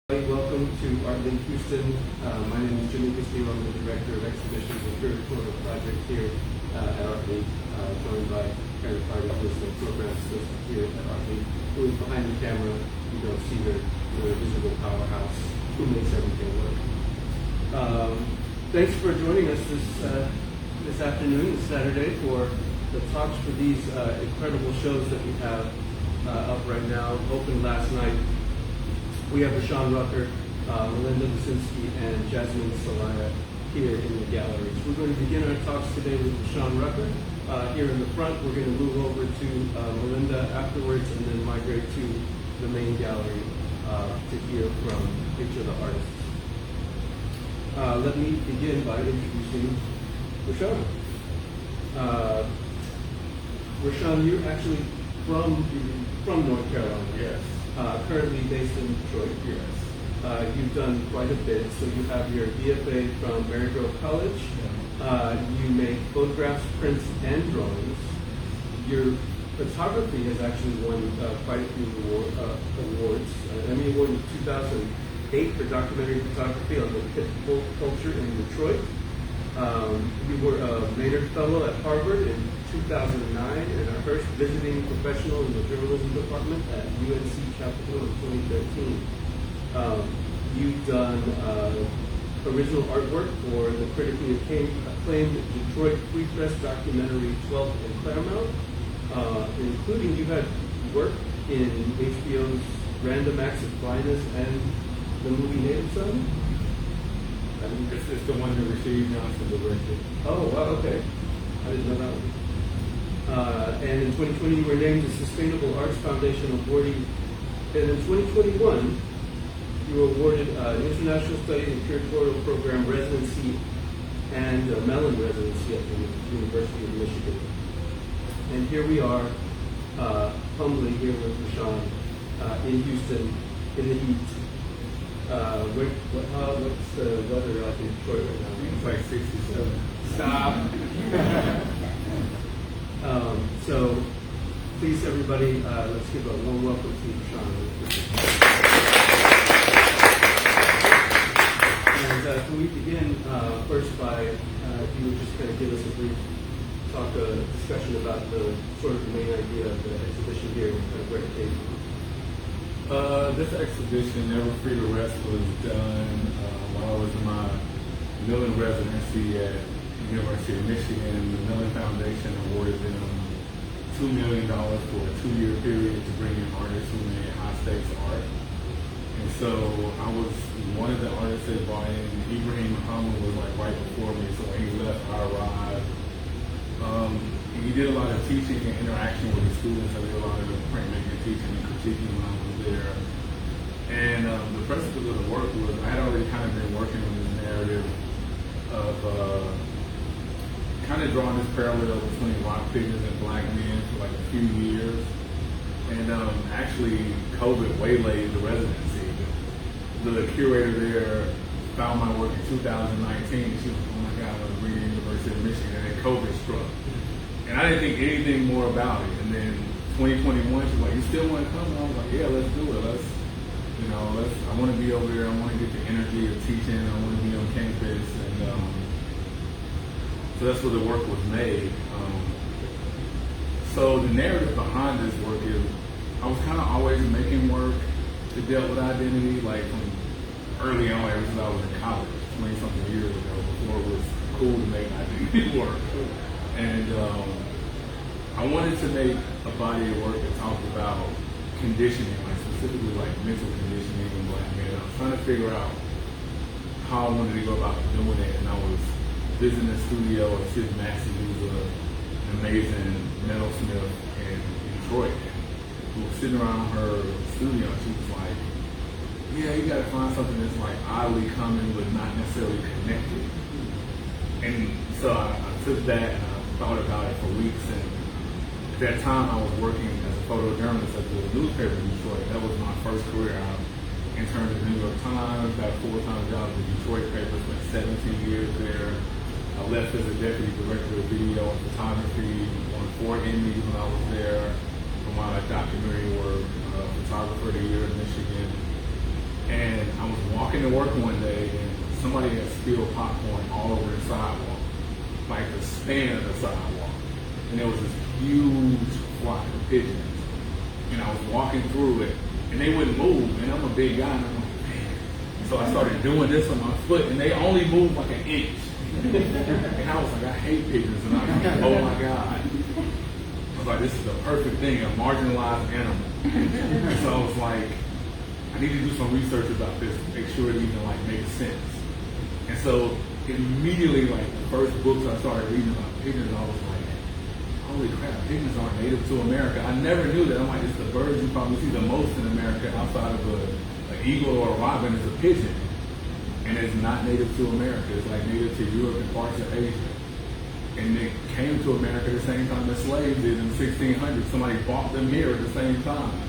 Welcome to Art Link Houston. My name is Jimmy Castillo. I'm the Director of Exhibitions and Curatorial Project here at Art Link, joined by Karen Carter, who is the program assistant here at Art Link, who is behind the camera. You don't see her, the visible powerhouse who makes everything work. Thanks for joining us this afternoon, this Saturday, for the talks for these incredible shows that we have up right now. Opened last night. We have Rashaun Rucker, Melinda Laszczysnki, and Jasmine Zelaya here in the galleries. We're going to begin our talks today with Rashaun Rucker here in the front. We're going to move over to Melinda afterwards and then migrate to the main gallery to hear from each of the artists. Let me begin by introducing Rashaun. Rashaun, you're actually from North Carolina. Yes. Currently based in Detroit. Yes. You've done quite a bit. So you have your BFA from Marygrove College. You make photographs, prints, and drawings. Your photography has actually won quite a few awards. Emmy Award in 2008 for documentary photography on the pit bull culture in Detroit. You were a Maynard Fellow at Harvard in 2009 and a Hearst Visiting Professional in the Journalism Department at UNC Chapel Hill in 2013. You've done original artwork for the critically acclaimed Detroit Free Press documentary 12th and Claremont, including you had work in HBO's Random Acts of Blindness and the movie Native Son. It's the one that received Johnson directed. Oh, wow, okay. I didn't know that one. And in 2020, you were named the Sustainable Arts Foundation awardee. And in 2021, you were awarded an International Studies and Curatorial Program residency and a Mellon residency at the University of Michigan. And here we are, humbly here with Rashaun in Houston, in the heat. What's the weather out in Detroit right now? It's like 67. Stop. So, please, everybody, let's give a warm welcome to Rashaun. And can we begin first by, if you would just kind of give us a brief discussion about the sort of the main idea of the exhibition here, and kind of where it came from. This exhibition, Never Free to Rest, was done while I was in my Mellon residency at the University of Michigan. The Mellon Foundation awarded them $2 million for a 2-year period to bring in artists who made high-stakes art. And so I was one of the artists they brought in. Ibrahim Muhammad was like right before me, so when he left, I arrived. He did a lot of teaching and interaction with the students. I did a lot of the printmaking, teaching, and critiquing when I was there. And the precipice of the work was I had already kind of been working on this narrative of kind of drawing this parallel between rock figures and black men for like a few years. And actually, COVID waylaid the residency. The curator there found my work in 2019. She was, oh my God, I was reading University of Michigan, and then COVID struck. And I didn't think anything more about it. And then 2021, she's like, you still want to come? And I was like, yeah, let's do it. I want to be over there. I want to get the energy of teaching. I want to be on campus. And so that's where the work was made. So the narrative behind this work is I was kind of always making work that dealt with identity, like from early on, ever since I was in college, 20-something years ago, before it was cool to make identity work. And I wanted to make a body of work that talked about conditioning, like specifically like mental conditioning in black men. I was trying to figure out how I wanted to go about doing it, and I was visiting the studio of Sid Massey, who's an amazing metalsmith in Detroit. We were sitting around her studio, and she was like, yeah, you gotta find something that's like oddly common but not necessarily connected. And so I took that and I thought about it for weeks, and at that time I was working as a photojournalist at the newspaper in Detroit. That was my first career. I interned at the New York Times, got a full-time job at the Detroit paper, spent 17 years there. I left as a deputy director of video and photography, won 4 Emmys when I was there for my documentary work, photographer of the year in Michigan. And I was walking to work one day, and somebody had spilled popcorn all over the sidewalk, like the span of the sidewalk. And there was this huge flock of pigeons. And I was walking through it, and they wouldn't move. And I'm a big guy, and I'm like, man. So I started doing this on my foot, and they only moved like an inch. And I was like, I hate pigeons. And I was like, oh my God. I was like, this is the perfect thing, a marginalized animal. And so I was like, I need to do some research about this to make sure it even like makes sense. And so immediately, like the first books I started reading about pigeons, I was like, holy crap, pigeons aren't native to America. I never knew that. I'm like, it's the birds you probably see the most in America outside of an eagle or a robin is a pigeon. And it's not native to America. It's like native to Europe and parts of Asia. And they came to America the same time the slaves did in the 1600s. Somebody bought them here at the same time.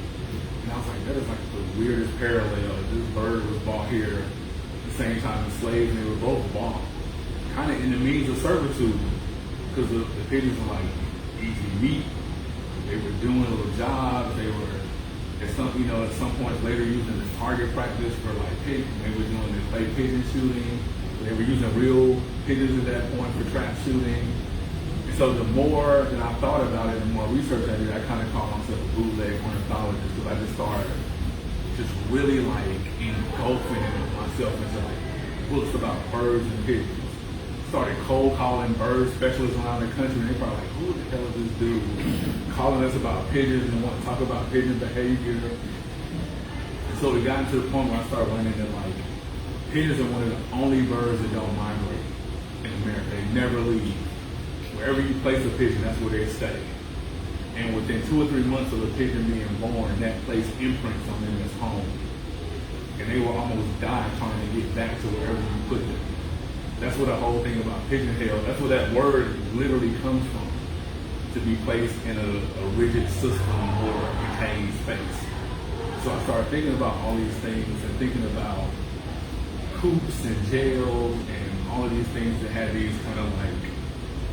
And I was like, that is like the weirdest parallel. This bird was bought here at the same time as slaves, and they were both bought kind of in the means of servitude, because the pigeons were like easy meat. They were doing little jobs. They were at some point later using this target practice for like pigeons. They were doing this like pigeon shooting. They were using real pigeons at that point for trap shooting. And so the more that I thought about it, the more research I did, I kind of called myself a bootleg ornithologist, because I just started just really like engulfing myself into like books about birds and pigeons. Started cold calling bird specialists around the country, and they probably like, who the hell is this dude calling us about pigeons and want to talk about pigeon behavior? And so we got to the point where I started learning that like pigeons are one of the only birds that don't migrate in America. They never leave. Wherever you place a pigeon, that's where they stay. And within 2 or 3 months of a pigeon being born, that place imprints on them as home. And they will almost die trying to get back to wherever you put them. That's what the whole thing about pigeon tail, that's where that word literally comes from. To be placed in a rigid system or a contained space. So I started thinking about all these things and thinking about coops and jails and all of these things that had these kind of like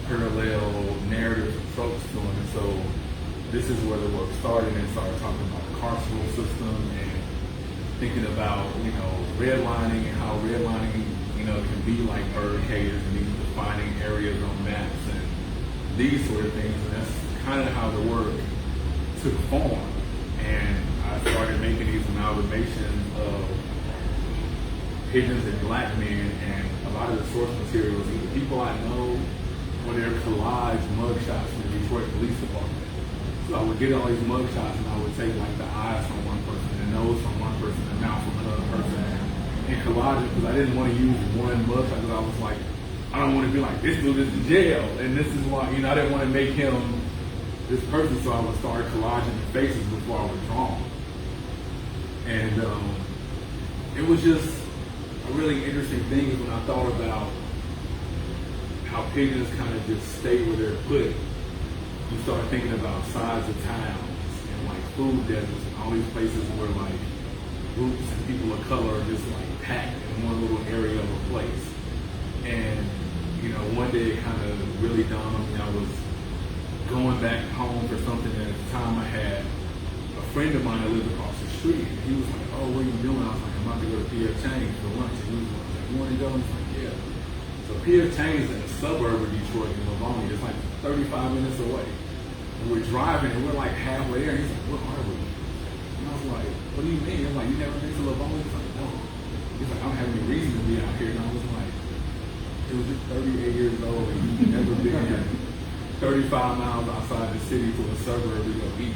parallel narrative approach to them. And so this is where the work started, and started talking about the carceral system and thinking about, redlining and how redlining, can be like bird cages and these defining areas on maps and these sort of things. And that's kind of how the work took form. And I started making these amalgamations of pigeons and black men, and a lot of the source materials, either people I know or their collage mugshots from the Detroit Police Department. So I would get all these mugshots, and I would take like the eyes from one person, the nose from one person, the mouth from another person, and collage it, because I didn't want to use one mugshot, because I was like, I don't want to be like, this dude is in jail, and this is why, I didn't want to make him this person, so I would start collaging the faces before I would draw them. And it was just a really interesting thing when I thought about how pigeons kind of just stay where they're put. You start thinking about sides of towns and like food deserts and all these places where like groups and people of color are just like packed in one little area of a place. And one day it kind of really dawned on me. I was going back home for something, and at the time I had a friend of mine that lived across the street. And he was like, oh, what are you doing? I was like, I'm about to go to P.F. Chang's for lunch. And he was like, you want to go? And I was like, yeah. So P.F. Chang's in a suburb of Detroit, in Livonia. It's like 35 minutes away. And we're driving, and we're like halfway there. And he's like, what are we? And I was like, what do you mean? I'm like, you never been to Livonia? He's like, no. He's like, I don't have any reason to be out here. And I was like, dude, you're 38 years old, and you've never been 35 miles outside the city to a suburb to go eat.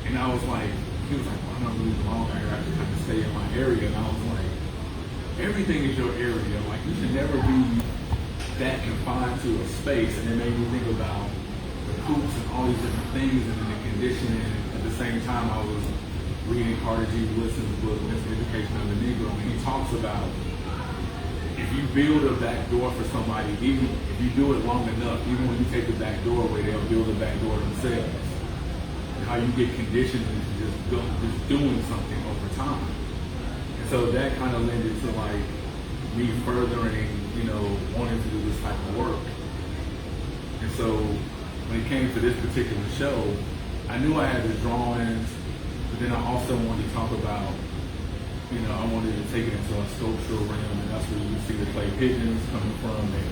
And I was like, he was like, well, I don't really belong here. I have to kind of stay in my area. And I was like, everything is your area. Like, you should never be that confined to a space. And it made me think about the coops and all these different things and then the conditioning. At the same time, I was reading Carter G. Woodson's book, Miseducation of the Negro, and he talks about if you build a back door for somebody, even if you do it long enough, even when you take the back door away, they'll build a back door themselves. And how you get conditioned into just doing something over time. And so that kind of lended to like me furthering, wanting to do this type of work. And so when it came to this particular show, I knew I had the drawings, but then I also wanted to talk about I wanted to take it into a sculptural realm, and that's where you see the clay pigeons coming from. And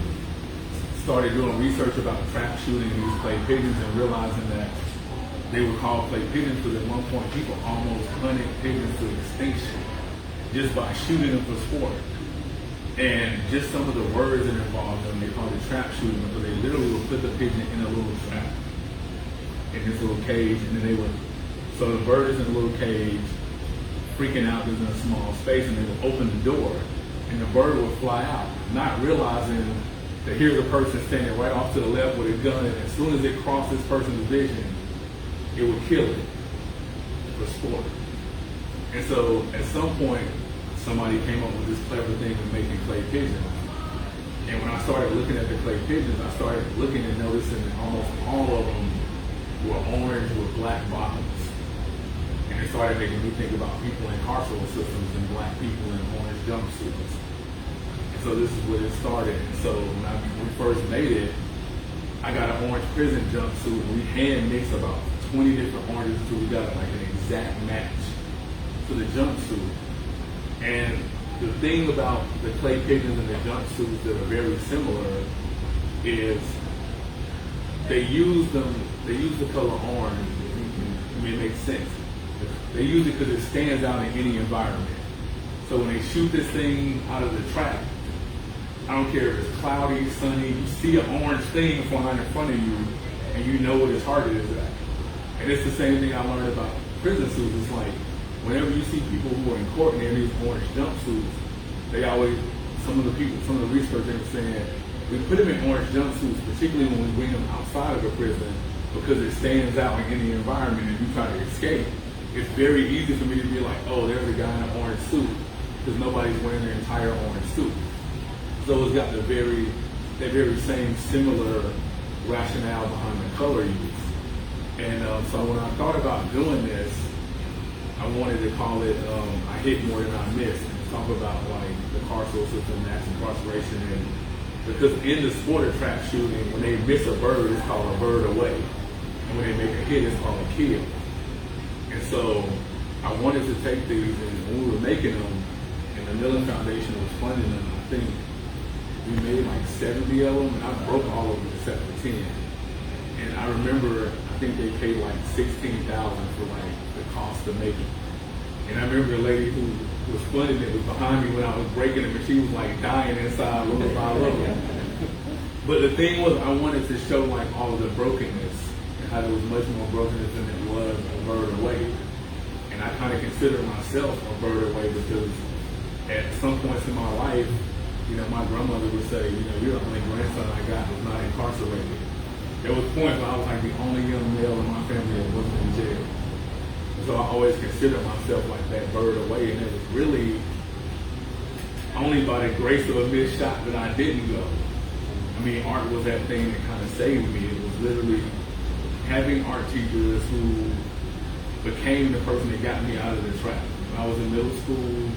started doing research about trap shooting these clay pigeons and realizing that they were called clay pigeons because at one point people almost hunted pigeons to extinction just by shooting them for sport. And just some of the words that involved them, they called it trap shooting because they literally would put the pigeon in a little trap, in this little cage, and then they would, so the bird is in a little cage, freaking out because in a small space, and they would open the door, and the bird would fly out, not realizing that here's a person standing right off to the left with a gun, and as soon as it crossed this person's vision, it would kill it for sport. And so at some point, somebody came up with this clever thing of making clay pigeons. And when I started looking at the clay pigeons, I started looking and noticing that almost all of them were orange with black bottoms. And it started making me think about people in carceral systems and black people in orange jumpsuits. And so this is where it started. And so when we first made it, I got an orange prison jumpsuit, and we hand mixed about 20 different oranges until we got like an exact match to the jumpsuit. And the thing about the clay pigeons and the jumpsuits that are very similar is they use the color orange. I mean, it makes sense. They use it because it stands out in any environment. So when they shoot this thing out of the trap, I don't care if it's cloudy, sunny, you see an orange thing flying in front of you, and you know what its target is at. And it's the same thing I learned about prison suits. It's like, whenever you see people who are in court and they're in these orange jumpsuits, they always, some of the research they were saying, we put them in orange jumpsuits, particularly when we bring them outside of the prison, because it stands out in any environment and you try to escape. It's very easy for me to be like, oh, there's a guy in an orange suit, because nobody's wearing their entire orange suit. So it's got that very same similar rationale behind the color use. And so when I thought about doing this, I wanted to call it I Hit More Than I Missed, and talk about like the carceral system, mass incarceration, and because in the sport of trap shooting, when they miss a bird, it's called a bird away, and when they make a hit, it's called a kill. And so I wanted to take these, and when we were making them, and the Millen Foundation was funding them, I think we made like 70 of them, and I broke all of them except for 10. And I remember, I think they paid like $16,000 for like the cost of making it. And I remember the lady who was funding it was behind me when I was breaking them, and she was like dying inside little by little. But the thing was, I wanted to show like all of the brokenness, and how there was much more brokenness than it was a bird away. And I kind of consider myself a bird away because at some points in my life, my grandmother would say, you're the only grandson I got who's not incarcerated. There was points where I was like the only young male in my family that wasn't in jail. So I always considered myself like that bird away, and it was really only by the grace of a missed shot that I didn't go. I mean, art was that thing that kind of saved me. It was literally having art teachers who became the person that got me out of the trap. When I was in middle school,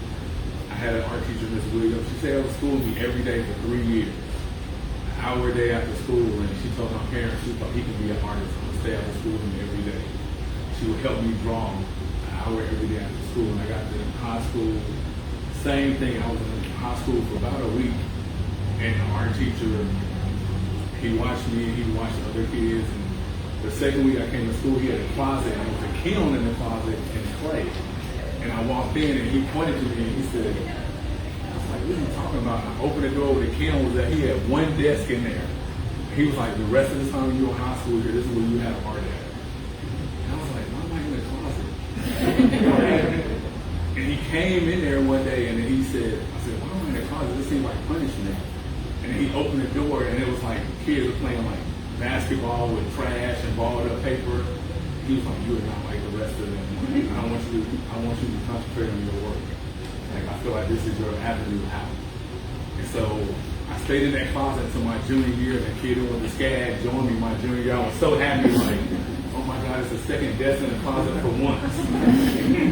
I had an art teacher, Miss Williams. She stayed at school with me every day for 3 years. Hour a day after school, and she told my parents she thought he could be an artist. I'm gonna stay after school with me every day. She would help me draw an hour every day after school. And I got to high school, same thing. I was in high school for about a week, and the art teacher, he watched me, he watched the other kids. And the second week I came to school, he had a closet, and there was a kiln in the closet and clay. And I walked in, and he pointed to me, and he said, like, what are you talking about? And I opened the door with the kiln, was that he had one desk in there. He was like, the rest of the time you were in high school here, this is where you have art at. And I was like, why am I in the closet? And he came in there one day, and then he said, I said, why am I in the closet? This seems like punishment. And then he opened the door, and it was like kids were playing like basketball with trash and balled up paper. He was like, you are not like the rest of them. I want you to concentrate on your work. Like, I feel like this is your avenue out. And so I stayed in that closet until my junior year, and the kid who went to SCAD joined me my junior year. I was so happy, like, oh my God, it's a second desk in the closet for once.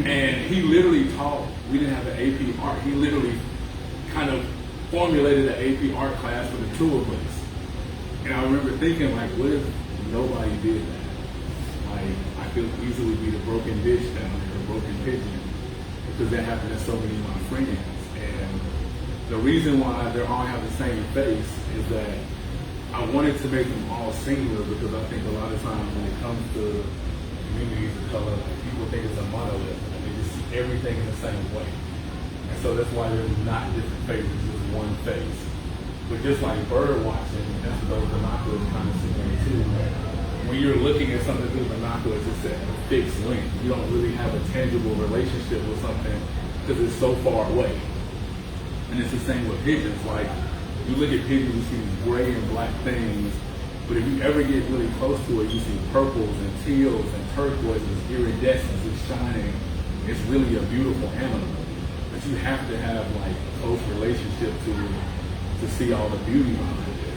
And he literally taught, we didn't have an AP art. He literally kind of formulated an AP art class for the two of us. And I remember thinking, like, what if nobody did that? Like, I could easily be the broken bitch down there, a broken pigeon. because that happened to so many of my friends. And the reason why they all have the same face is that I wanted to make them all singular, because I think a lot of times when it comes to communities of color, people think it's a monolith and they just see everything in the same way. And so that's why there's not different faces, just one face. But just like bird watching, that's what those binoculars kind of similar too. When you're looking at something through binoculars, it's at a fixed length. You don't really have a tangible relationship with something because it's so far away. And it's the same with pigeons. Like, you look at pigeons, you see these gray and black things, but if you ever get really close to it, you see purples and teals and turquoises, iridescence, it's shining. It's really a beautiful animal. But you have to have like a close relationship to see all the beauty behind it.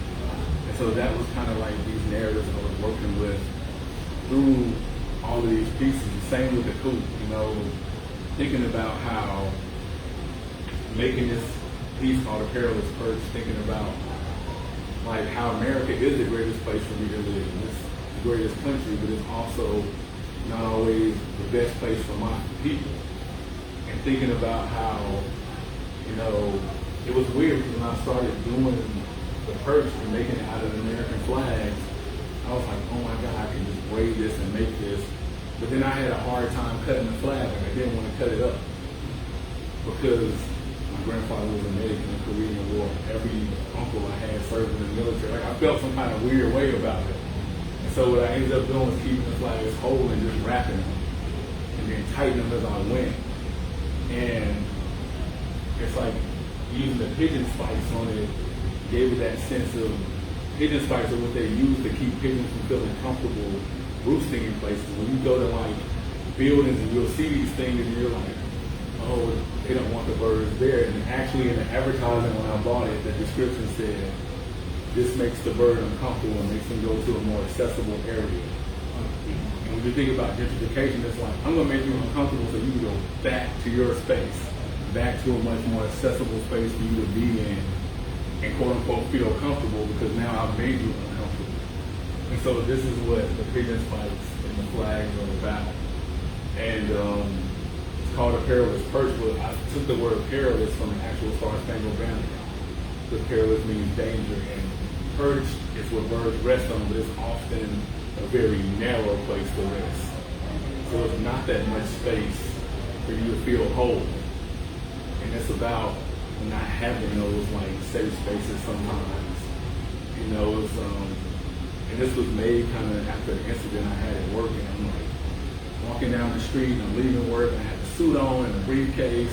And so that was kind of like these narratives I was working with through all of these pieces. The same with the coop, you know, thinking about how making this piece called A Perilous Perch, thinking about like how America is the greatest place for me to live. It's the greatest country, but it's also not always the best place for my people. And thinking about how, you know, it was weird because when I started doing the perch and making it out of the American flags, I was like, oh my God, I can just braid this and make this. But then I had a hard time cutting the flag, and I didn't want to cut it up because my grandfather was a medic in the Korean War. Every uncle I had served in the military. Like, I felt some kind of weird way about it. And so what I ended up doing was keeping the flags whole and just wrapping them and then tightening them as I went. And it's like using the pigeon spikes on it gave it that sense of, pigeon spikes are what they use to keep pigeons from feeling comfortable roosting in places. When you go to like buildings and you'll see these things and you're like, oh, they don't want the birds there. And actually in the advertising when I bought it, the description said, this makes the bird uncomfortable and makes them go to a more accessible area. And when you think about gentrification, it's like, I'm gonna make you uncomfortable so you can go back to your space, back to a much more accessible space for you to be in and quote unquote feel comfortable because now I've made you uncomfortable. And so this is what the pigeon spikes and the flags are about. And it's called A Perilous Perch, but I took the word perilous from the actual Star Spangled Banner. Because perilous means danger, and perch is what birds rest on, but it's often a very narrow place to rest. So it's not that much space for you to feel whole. And it's about not having those like safe spaces sometimes. You know, it's and this was made kind of after the incident I had at work, and I'm like walking down the street and I'm leaving work and I had the suit on and the briefcase.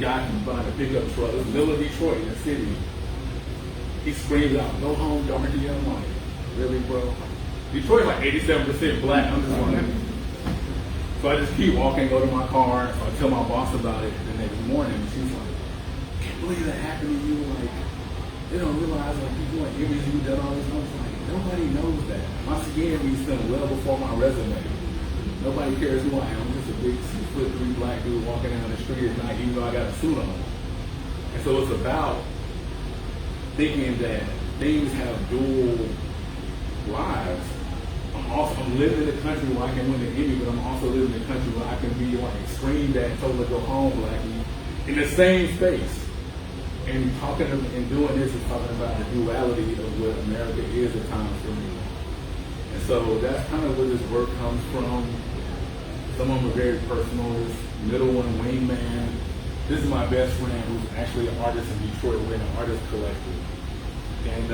Guy from behind a pickup truck, it was middle of Detroit in the city. He screams out, "Go home, darky." I'm like, really, bro? Detroit's like 87% black. I'm just wondering. So I just keep walking, go to my car. So I tell my boss about it the next morning. And she's like, "Can't believe that happened to you. Like, they don't realize like people like images you done all this." I was like, nobody knows that. My skin be done well before my resume. Nobody cares who I am. I'm just a big 6'3" black dude walking down the street at night, even though I got a suit on. And so it's about thinking that things have dual lives. I'm living in a country where I can win the Emmy, but I'm also living in a country where I can be like screamed at and told to go home blackly in the same space. And talking and doing this is talking about the duality of what America is at times for me. And so that's kind of where this work comes from. Some of them are very personal. This middle one, Wingman. This is my best friend who's actually an artist in Detroit. We're in an artist collective. And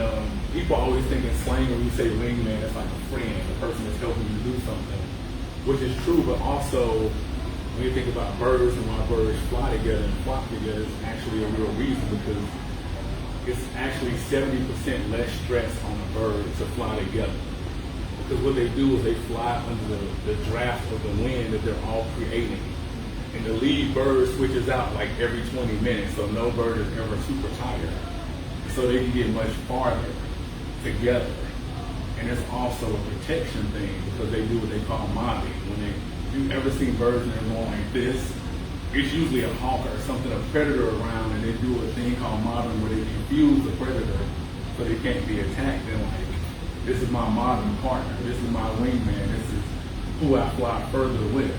people always think in slang when you say wingman, it's like a friend, a person that's helping you do something, which is true, but also when you think about birds and why birds fly together and flock together, it's actually a real reason because it's actually 70% less stress on a bird to fly together. Because what they do is they fly under the draft of the wind that they're all creating. And the lead bird switches out like every 20 minutes, so no bird is ever super tired. So they can get much farther together. And it's also a protection thing because they do what they call mobbing. When you've ever seen birds and they're going like this, it's usually a hawk or something, a predator around, and they do a thing called mobbing where they confuse the predator so they can't be attacked. And like, this is my mobbing partner, this is my wingman, this is who I fly further with.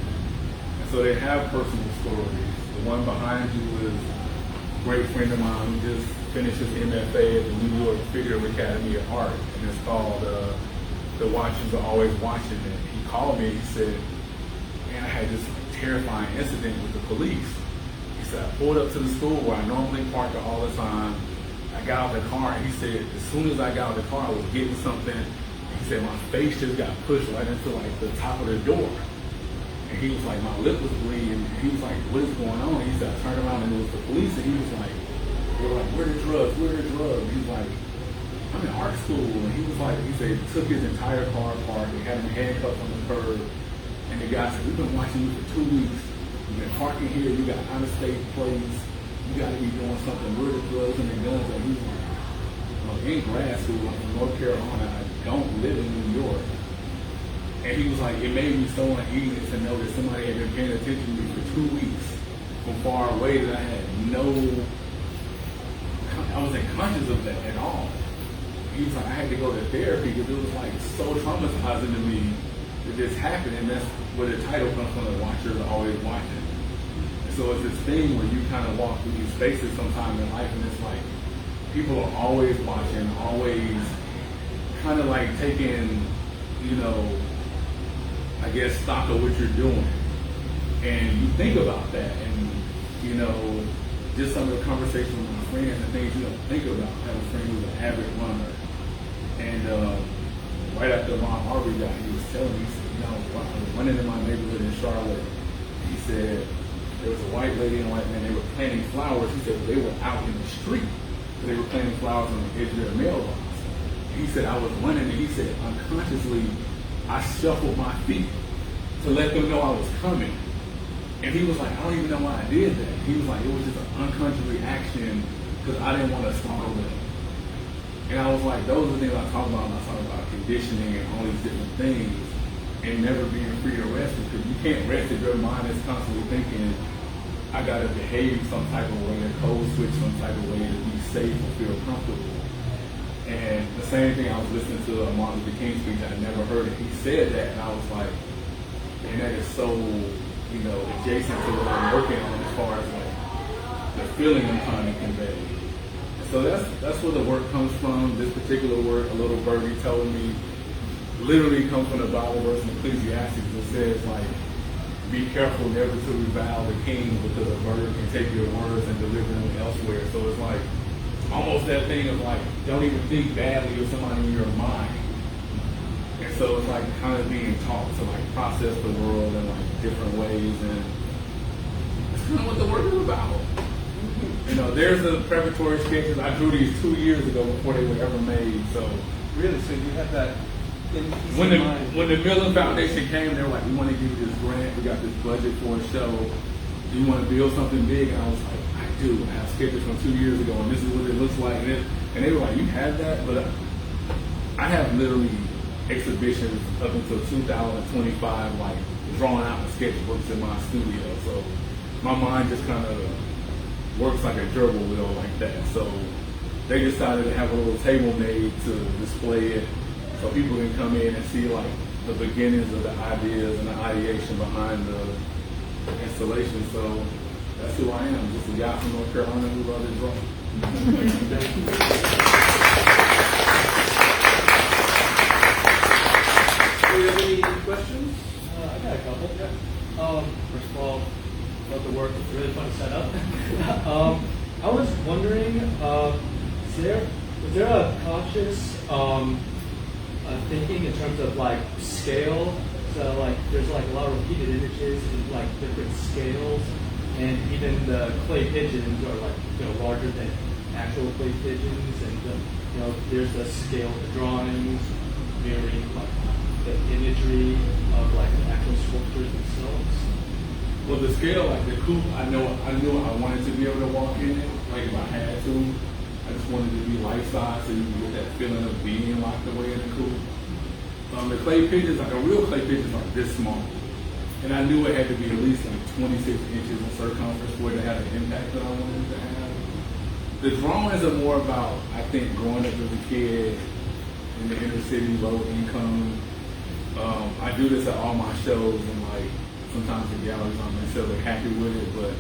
And so they have personal stories. The one behind you is a great friend of mine who just finished his MFA at the New York Figurative Academy of Art, and it's called The Watchers Are Always Watching. And he called me and he said, man, I had this terrifying incident with the police. He said, I pulled up to the school where I normally park all the time. I got out of the car and he said, as soon as I got out of the car, I was getting something. He said, my face just got pushed right into like the top of the door. And he was like, my lip was bleeding. And he was like, what is going on? He said, I turned around and it was the police. And he was like, they were like, where are the drugs? Where are the drugs? He was like, I'm in art school. And he was like, he said, he took his entire car apart. They had him handcuffed on the curb. And the guy said, we've been watching you for 2 weeks. You've been parking here. You got out-of-state plates. You got to be doing something. Where are the drugs and the guns? And he was like, well, in grad school, I'm from North Carolina. I don't live in New York. And he was like, it made me so uneasy to know that somebody had been paying attention to me for 2 weeks from far away that I had I wasn't conscious of that at all. He was like, I had to go to therapy because it was like so traumatizing to me that this happened. And that's where the title comes from, The Watchers Are Always Watching. And so it's this thing where you kind of walk through these spaces sometime in life and it's like, people are always watching, always kind of like taking, I guess, stock of what you're doing. And you think about that and, just some of the conversations with my friends and things you don't think about. I have a friend who's an avid runner. And right after Ron Harvey died, he was telling me, he said, I was running in my neighborhood in Charlotte. He said, there was a white lady and a white man, they were planting flowers. He said, they were out in the street. They were planting flowers on the edge of their mailbox. He said, I was running and he said, unconsciously, I shuffled my feet to let them know I was coming. And he was like, I don't even know why I did that. He was like, it was just an unconscious reaction because I didn't want to startle them. And I was like, those are the things I talk about when I talk about conditioning and all these different things and never being free to rest because you can't rest if your mind is constantly thinking, I got to behave some type of way, a code switch some type of way to be safe or feel comfortable. And the same thing, I was listening to a Martin Luther King speech, I never heard it. He said that, and I was like, man, that is so, adjacent to what I'm working on as far as like the feeling I'm trying to convey. And so that's where the work comes from. This particular work, a little birdie told me, literally comes from the Bible verse in Ecclesiastes that says like, be careful never to revile the king because a bird can take your words and deliver them elsewhere. So it's like almost that thing of like, don't even think badly of somebody in your mind. And so it's like kind of being taught to like process the world in like different ways, and that's kind of what the work is about. There's the preparatory sketches. I drew these 2 years ago before they were ever made. So really, so you have that. When the Miller Foundation came, they were like, we want to give you this grant. We got this budget for a show. Do you want to build something big? And I was like, I do. I have sketches from 2 years ago, and this is what it looks like. And they were like, you have that? But I have literally exhibitions up until 2025, like drawing out the sketchbooks in my studio. So my mind just kind of works like a gerbil wheel like that. So they decided to have a little table made to display it so people can come in and see like the beginnings of the ideas and the ideation behind the installation. So that's who I am, just a guy from North Carolina who loves to draw. Do you have any questions? I got a couple. First of all, love the work. It's a really fun setup. I was wondering, was there a conscious thinking in terms of like scale? So like there's like a lot of repeated images in like different scales, and even the clay pigeons are like larger than actual clay pigeons, and there's a scale of the drawings mirroring like the imagery of like the actual sculptures themselves. Well, the scale, like the coop, I knew I wanted to be able to walk in it, like if I had to. I just wanted to be life-size so you can get that feeling of being locked away in the coop. The clay pigeons, like a real clay pigeon, is like this small. And I knew it had to be at least like 26 inches in circumference for it to have the impact that I wanted it to have. The drawings are more about, I think, growing up as a kid in the inner city, low income. I do this at all my shows, and like sometimes the galleries aren't necessarily happy with it, but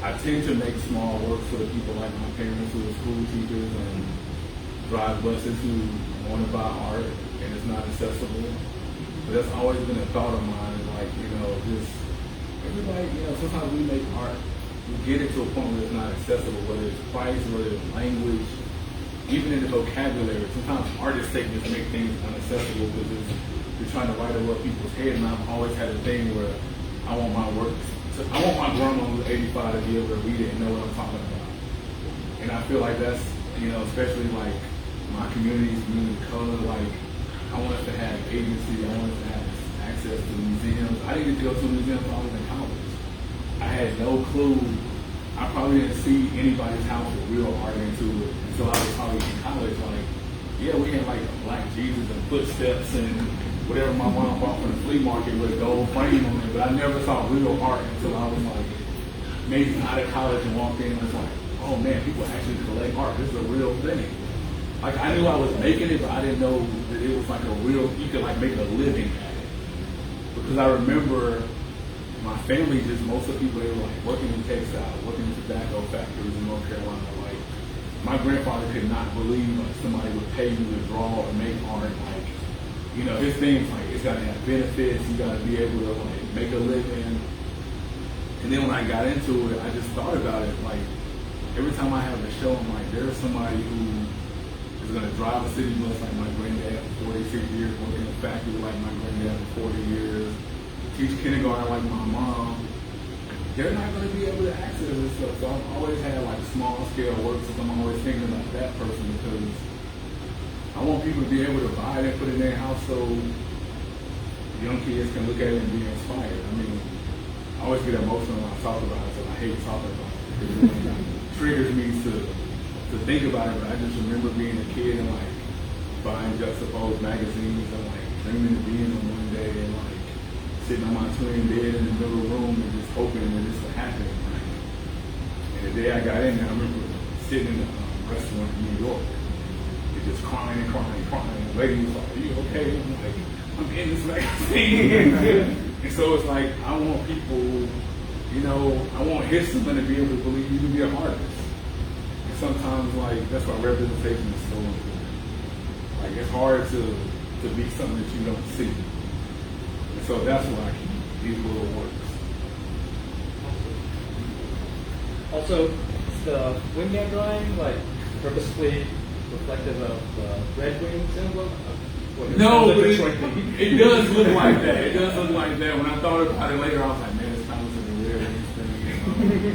I tend to make small work for the people like my parents who are school teachers and drive buses who want to buy art and it's not accessible. But that's always been a thought of mine, like, just everybody, sometimes we make art, we get it to a point where it's not accessible, whether it's price, whether it's language, even in the vocabulary. Sometimes artists take just make things unaccessible because you're trying to write above people's head, and I've always had a thing where I want my work I want my grandma who's 85 to be able to read it and know what I'm talking about. And I feel like that's, especially like my community of color, like I want us to have agency, I want us to have access to museums. I didn't get to go to a museum until I was in college. I had no clue. I probably didn't see anybody's house with real art into it until I was probably in college. Like, yeah, we had like a Black Jesus and footsteps and whatever my mom bought from the flea market with a gold frame on it, but I never saw real art until I was like maybe out of college and walked in and was like, oh man, people actually collect art. This is a real thing. Like I knew I was making it, but I didn't know that it was like a real, you could like make a living at it. Because I remember my family, just most of the people, they were like working in textiles, working in tobacco factories in North Carolina. Like my grandfather could not believe like somebody would pay you to draw or make art. Like, his thing is like, it's got to have benefits, you got to be able to like make a living. And then when I got into it, I just thought about it, like, every time I have a show, I'm like, there's somebody who is going to drive a city bus like my granddad for 46 years, work in a factory like my granddad for 40 years, teach kindergarten like my mom. They're not going to be able to access this stuff. So I've always had like small scale work, so I'm always thinking about that person because I want people to be able to buy it and put it in their house so young kids can look at it and be inspired. I mean, I always get emotional when I talk about it, so I hate talking about it. It really triggers me to think about it, but I just remember being a kid and like buying juxtaposed magazines and like dreaming of being on one day and like sitting on my twin bed in the middle of the room and just hoping that this would happen. And the day I got in there, I remember sitting in a restaurant in New York. Just crying and crying and crying. And the lady was like, are you okay? I'm like, I'm in this magazine. And so it's like, I want people, I want someone to be able to believe you can be an artist. And sometimes, like, that's why representation is so important. Like, it's hard to be something that you don't see. And so that's why I keep these little works. Also, is the wingman drawing, like, purposefully reflective of the Red Wings emblem? No, but it does look like that. It does look like that. When I thought about it later, I was like, man, it's kind of like a Red Wings thing.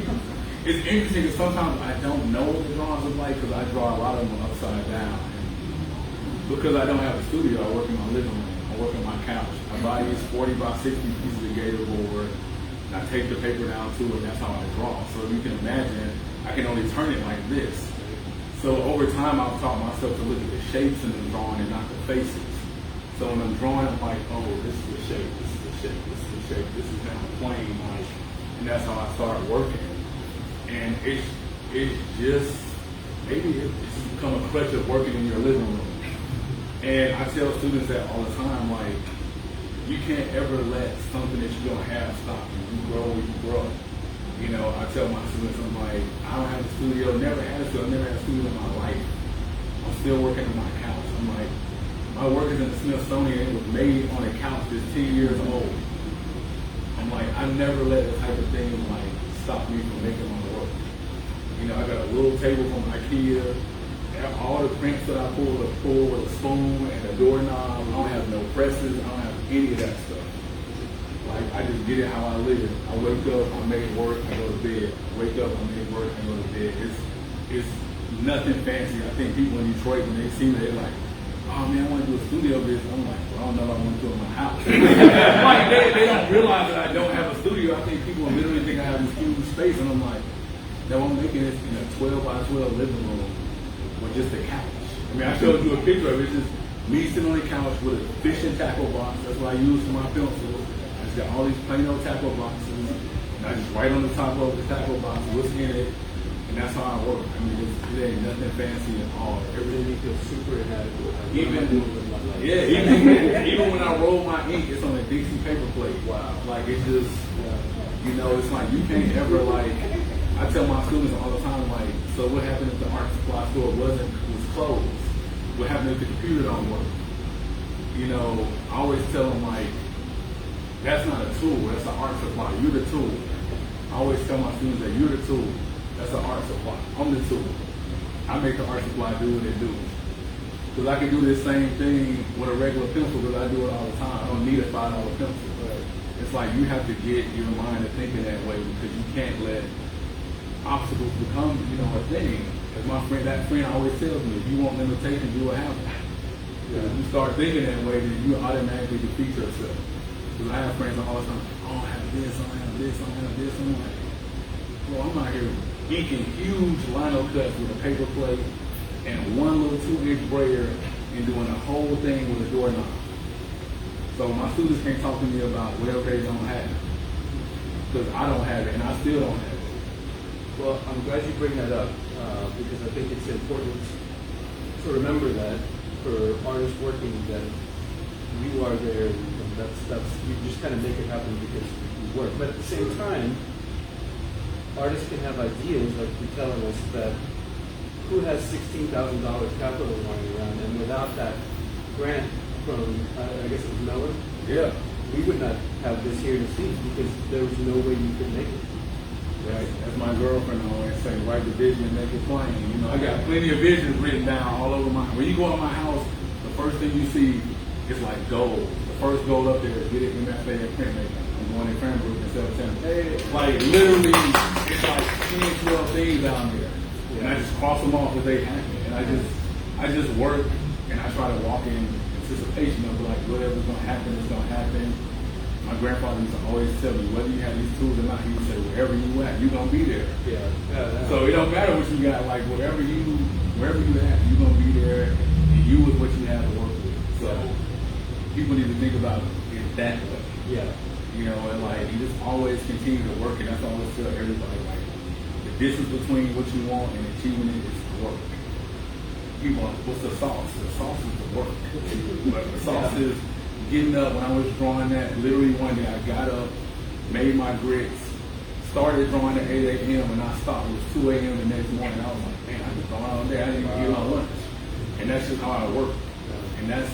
It's interesting because sometimes I don't know what the drawings look like because I draw a lot of them upside down. And because I don't have a studio, I work in my living room. I work on my couch. I buy these 40 by 60 pieces of gator board, and I take the paper down to it, and that's how I draw. So you can imagine, I can only turn it like this. So over time, I've taught myself to look at the shapes in the drawing and not the faces. So when I'm drawing, I'm like, oh, this is the shape, this is the shape, this is the shape, this is now plain, like, and that's how I started working. And it's just, maybe it's become a crutch of working in your living room. And I tell students that all the time, like, you can't ever let something that you don't have stop you. You grow where you grow. I tell my students, I'm like, I don't have a studio, never had a studio, never had a studio in my life. I'm still working on my couch. I'm like, my work is in the Smithsonian, it was made on a couch that's 10 years old. I'm like, I never let the type of thing like stop me from making my work. I got a little table from IKEA, all the prints that I pull with a spoon and a doorknob. I don't have no presses, I don't have any of that stuff. Like, I just get it how I live. I wake up, I make work, I go to bed. I wake up, I make work, I go to bed. It's nothing fancy. I think people in Detroit, when they see me, they're like, oh man, I want to do a studio business. I'm like, well, I don't know if I want to do it in my house. Like, they don't realize that I don't have a studio. I think people literally think I have this huge space, and I'm like, no, I'm making this in a 12 by 12 living room with just a couch. I mean, I showed you a picture of it. It's just me sitting on the couch with a fishing tackle box. That's what I use for my pencils. I just got all these Plano tackle boxes, and I just write on the top of the tackle box what's in it, and that's how I work. I mean, it ain't nothing fancy at all. Everything you feel super inadequate. Even Like, Yeah, even when I roll my ink, it's on a Dixie paper plate. Wow. Like it's just, you know, it's like you can't ever like. I tell my students all the time, like, so what happened if the art supply store was closed? What happened if the computer don't work? You know, I always tell them like, that's not a tool. That's an art supply. You're the tool. I always tell my students that you're the tool. That's an art supply. I'm the tool. I make the art supply do what it do. Because I can do this same thing with a regular pencil because I do it all the time. I don't need a $5 pencil. Right? It's like you have to get your mind to thinking that way because you can't let obstacles become, you know, a thing. As that friend always tells me, if you want limitations, you will have them. Yeah. If you start thinking that way, then you automatically defeat yourself. Because I have friends all the time, oh, I have this, I have this, I have this. I'm like, well, I'm out here inking huge lino cuts with a paper plate and one little 2-inch brayer and doing the whole thing with a doorknob. So my students can't talk to me about whatever they don't have. Because I don't have it and I still don't have it. Well, I'm glad you bring that up because I think it's important to remember that for artists working that you are there and that's you just kind of make it happen because you work. But at the same time, artists can have ideas like you're telling us that who has $16,000 capital lying around and without that grant from, I guess it was Mellon? Yeah. We would not have this here to see because there was no way you could make it. Right. As my girlfriend always say, write the vision and make it plain. You know, I got plenty of visions written down all over my. When you go to my house, the first thing you see is like gold. The first goal up there is get it MFA and printmaking. I'm going in Cranbrook instead of saying, hey, like literally, it's like 10, 12 things down there, and I just cross them off as they happen. And I just work and I try to walk in anticipation of like whatever's going to happen is going to happen. My grandfather used to always tell me, whether you have these tools or not, he would say, wherever you at, you're going to be there. Yeah. So it don't matter what you got, like wherever you at, you're going to be there, and you with what you have to work with. So people need to think about it that way. Yeah. You know, and like, you just always continue to work, and that's all I always tell everybody, like, the distance between what you want and achieving it is work. You want, what's the sauce? The sauce is the work. But the sauce is getting up. When I was drawing that, literally one day I got up, made my grits, started drawing at 8 a.m. and I stopped. It was 2 a.m. the next morning. I was like, man, I just drawing all day. I didn't even get my lunch. And that's just how I work. And that's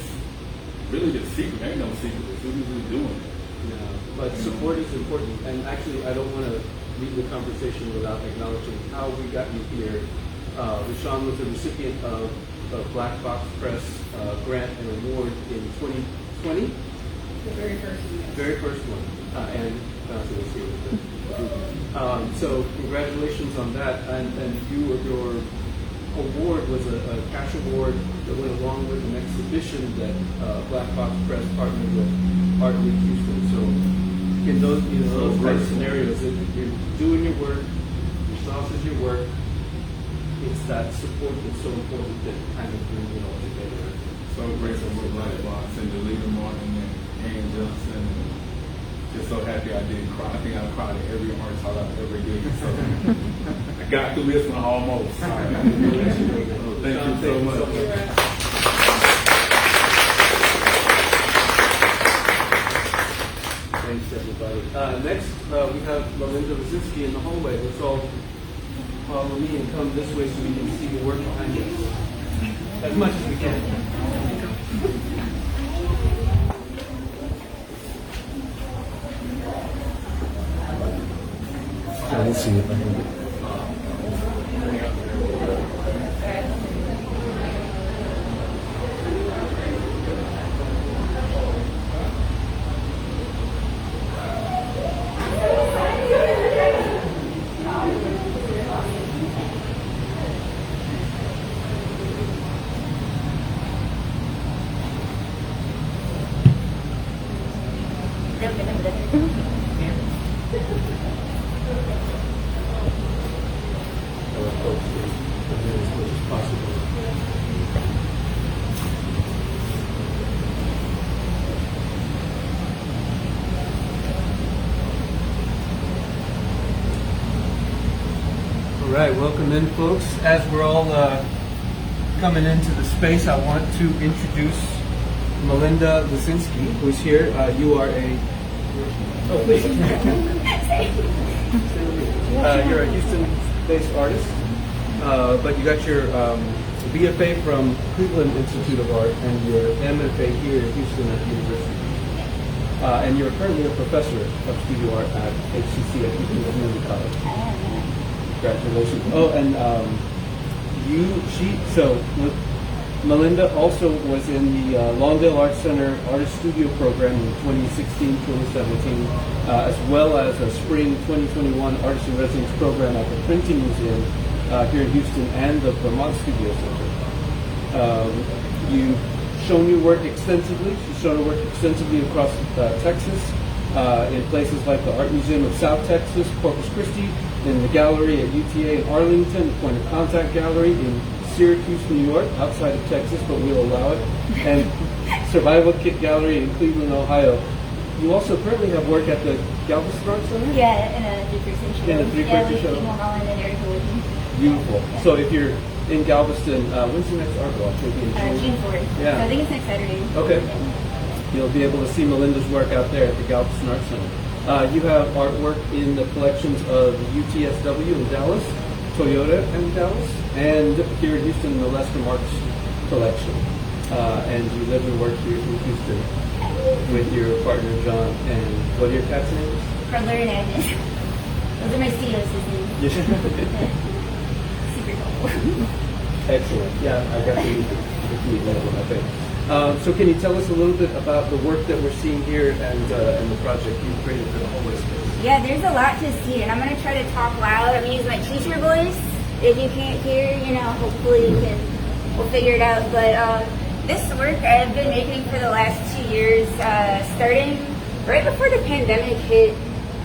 really the secret. There ain't no secret. It's just doing it. Yeah. But support is important. And actually, I don't want to leave the conversation without acknowledging how we got you here. Rashaun was a recipient of Black Box Press grant and award in 2020. The very first one. Very first one. And was here with it. So congratulations on that. And your award was a cash award that went along with an exhibition that Black Box Press partnered with Art Week Houston. So in those type of scenarios, if you're doing your work, your sauce is your work, it's that support that's so important that kind of brings it all together. So grateful for Black Box and the leader Martin and Ann Johnson. Just so happy I didn't cry. I think I cried at every art talk I've ever did. So I got through this one almost. Thank you so much. Thanks, everybody. Next, we have Melinda Laszczynski in the hallway. Let's all follow me and come this way so we can see the work behind us as much as we can. We'll see if I can get. All right, welcome in, folks. As we're all coming into the space, I want to introduce Melinda Laszczynski, who's here. You are a... Oh, please. You're a Houston-based artist, but you got your BFA from Cleveland Institute of Art and your MFA here at Houston at the University. And you're currently a professor of studio art at HCC at Houston Community College. Congratulations. Oh, and Melinda also was in the Lawndale Arts Center Artist Studio Program in 2016-2017, as well as a Spring 2021 Artist in Residence Program at the Printing Museum here in Houston and the Vermont Studio Center. You've shown your work extensively. She's shown her work extensively across Texas, in places like the Art Museum of South Texas, Corpus Christi, in the gallery at UTA in Arlington, the Point of Contact Gallery in Syracuse, New York, outside of Texas, but we'll allow it, and Survival Kit Gallery in Cleveland, Ohio. You also currently have work at the Galveston Art Center? Yeah, in a 3-person show. In a 3-person show. With Holland and Erica Wilson. Beautiful. Yeah. So if you're in Galveston, when's the next art walk? Maybe in June 4th. Yeah. So I think it's next Saturday. Okay. Yeah. You'll be able to see Melinda's work out there at the Galveston Art Center. You have artwork in the collections of UTSW in Dallas, Toyota in Dallas, and here in Houston, the Lester Marks collection. And you live and work here in Houston with your partner, John, and what are your cats' names? Cruddler and Agnes. Those are my studio assistants. Super helpful. Excellent. Yeah, I got to meet them on my face. So can you tell us a little bit about the work that we're seeing here and the project you created for the hallway space? Yeah, there's a lot to see, and I'm going to try to talk loud. I'm going to use my teacher voice. If you can't hear, hopefully we'll figure it out. But this work I've been making for the last 2 years, starting right before the pandemic hit.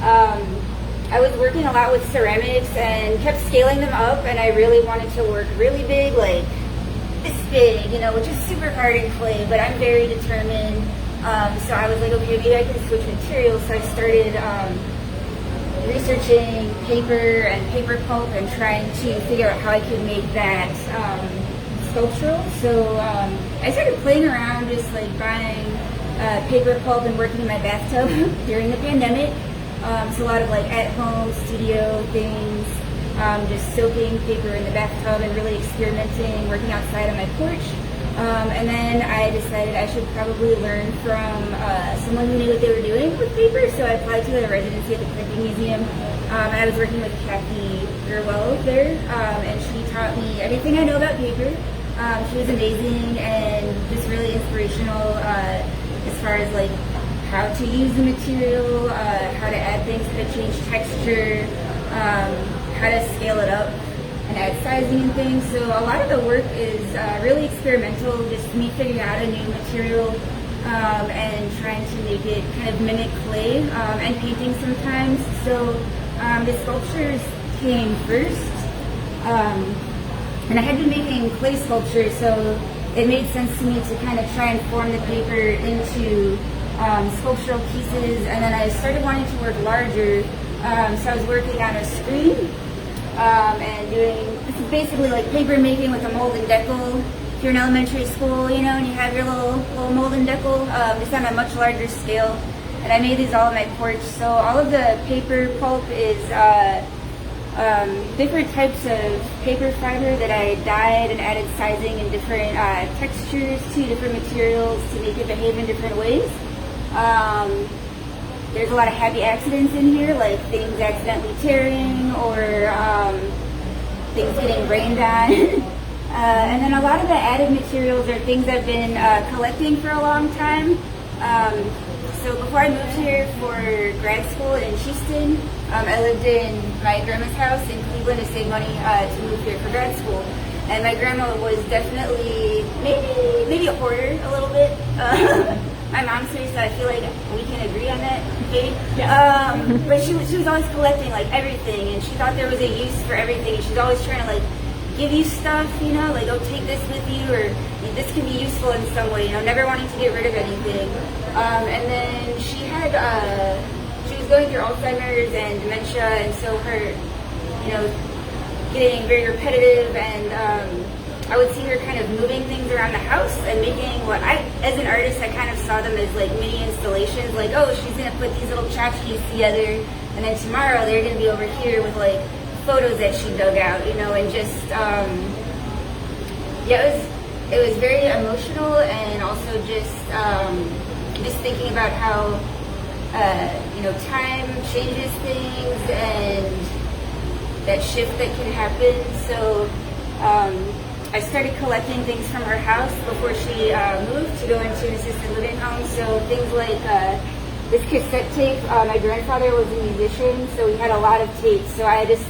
I was working a lot with ceramics and kept scaling them up, and I really wanted to work really big, like this big, which is super hard in clay, but I'm very determined. So I was like, okay, maybe I can switch materials. So I started researching paper and paper pulp and trying to figure out how I could make that sculptural. So I started playing around, just like buying paper pulp and working in my bathtub during the pandemic. So a lot of like at-home studio things, just soaking paper in the bathtub and really experimenting, working outside on my porch. And then I decided I should probably learn from someone who knew what they were doing with paper. So I applied to the residency at the Printing Museum. And I was working with Kathy Gerwell there, and she taught me everything I know about paper. She was amazing and just really inspirational as far as like how to use the material, how to add things, how to change texture, how to scale it up and add sizing and things. So a lot of the work is really experimental, just me figuring out a new material and trying to make it kind of mimic clay and painting sometimes. So the sculptures came first. And I had been making clay sculptures, so it made sense to me to kind of try and form the paper into sculptural pieces, and then I started wanting to work larger, so I was working on a screen and doing, this is basically like paper making with a mold and decal. If you're in elementary school, and you have your little mold and decal, just on a much larger scale, and I made these all on my porch. So all of the paper pulp is different types of paper fiber that I dyed and added sizing and different textures to different materials to make it behave in different ways. There's a lot of happy accidents in here, like things accidentally tearing or things getting rained on. And then a lot of the added materials are things I've been collecting for a long time. So before I moved here for grad school in Houston, I lived in my grandma's house in Cleveland to save money to move here for grad school. And my grandma was definitely maybe a hoarder a little bit. My mom's here, so I feel like we can agree on that, maybe. Yeah. But she was always collecting like everything, and she thought there was a use for everything. And she's always trying to like give you stuff, like, oh, take this with you, or this can be useful in some way, never wanting to get rid of anything. And then she was going through Alzheimer's and dementia, and so her, getting very repetitive, and I would see her kind of moving things around the house and making what as an artist, I kind of saw them as like mini installations. Like, oh, she's gonna put these little tchotchkes together, and then tomorrow they're gonna be over here with like photos that she dug out, and just it was very emotional, and also just thinking about how time changes things and that shift that can happen. So I started collecting things from her house before she moved to go into an assisted living home. So things like this cassette tape. My grandfather was a musician, so we had a lot of tapes. So I just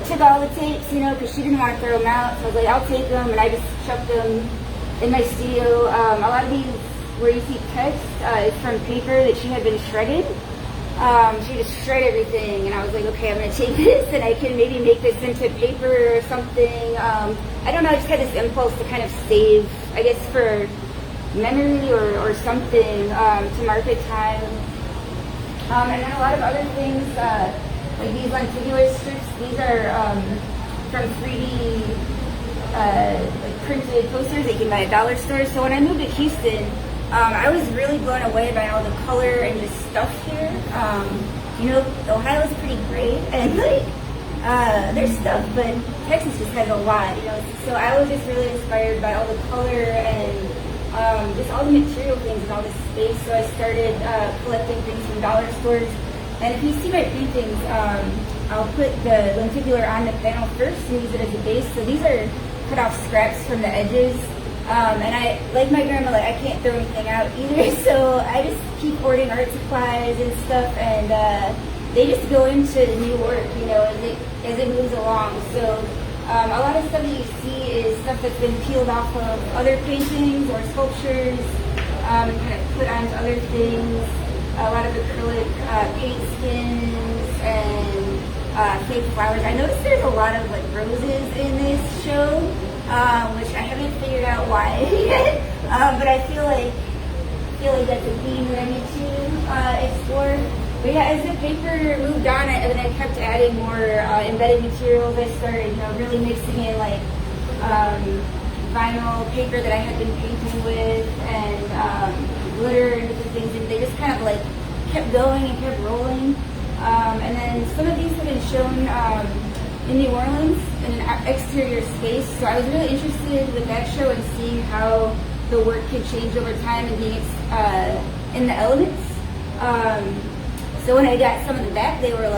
took all the tapes, because she didn't want to throw them out. So I was like, I'll take them, and I just chucked them in my studio. A lot of these where you see text is from paper that she had been shredded. She just shred everything, and I was like, okay, I'm going to take this and I can maybe make this into paper or something. I don't know, I just had this impulse to kind of save, I guess, for memory or something to mark a time. And then a lot of other things, like these lenticular strips, these are from 3D like printed posters that you can buy at dollar stores. So when I moved to Houston, I was really blown away by all the color and just stuff here. Ohio is pretty great, and there's stuff, but Texas just has a lot, So I was just really inspired by all the color and just all the material things and all the space. So I started collecting things from dollar stores. And if you see my paintings, I'll put the lenticular on the panel first and use it as a base. So these are cut off scraps from the edges. And I, like my grandma, I can't throw anything out either, so I just keep hoarding art supplies and stuff, and they just go into new work, as it moves along. So a lot of stuff that you see is stuff that's been peeled off of other paintings or sculptures, and kind of put onto other things. A lot of acrylic paint skins and fake flowers. I noticed there's a lot of roses in this show. Which I haven't figured out why yet, but I feel like that's a theme that I need to explore. But yeah, as the paper moved on, and I kept adding more embedded materials. I started, really mixing in vinyl paper that I had been painting with, and glitter and different things, and they just kind of kept going and kept rolling. And then some of these have been shown in New Orleans in an exterior space, so I was really interested with that show and seeing how the work could change over time and being in the elements. So when I got some of them back, they were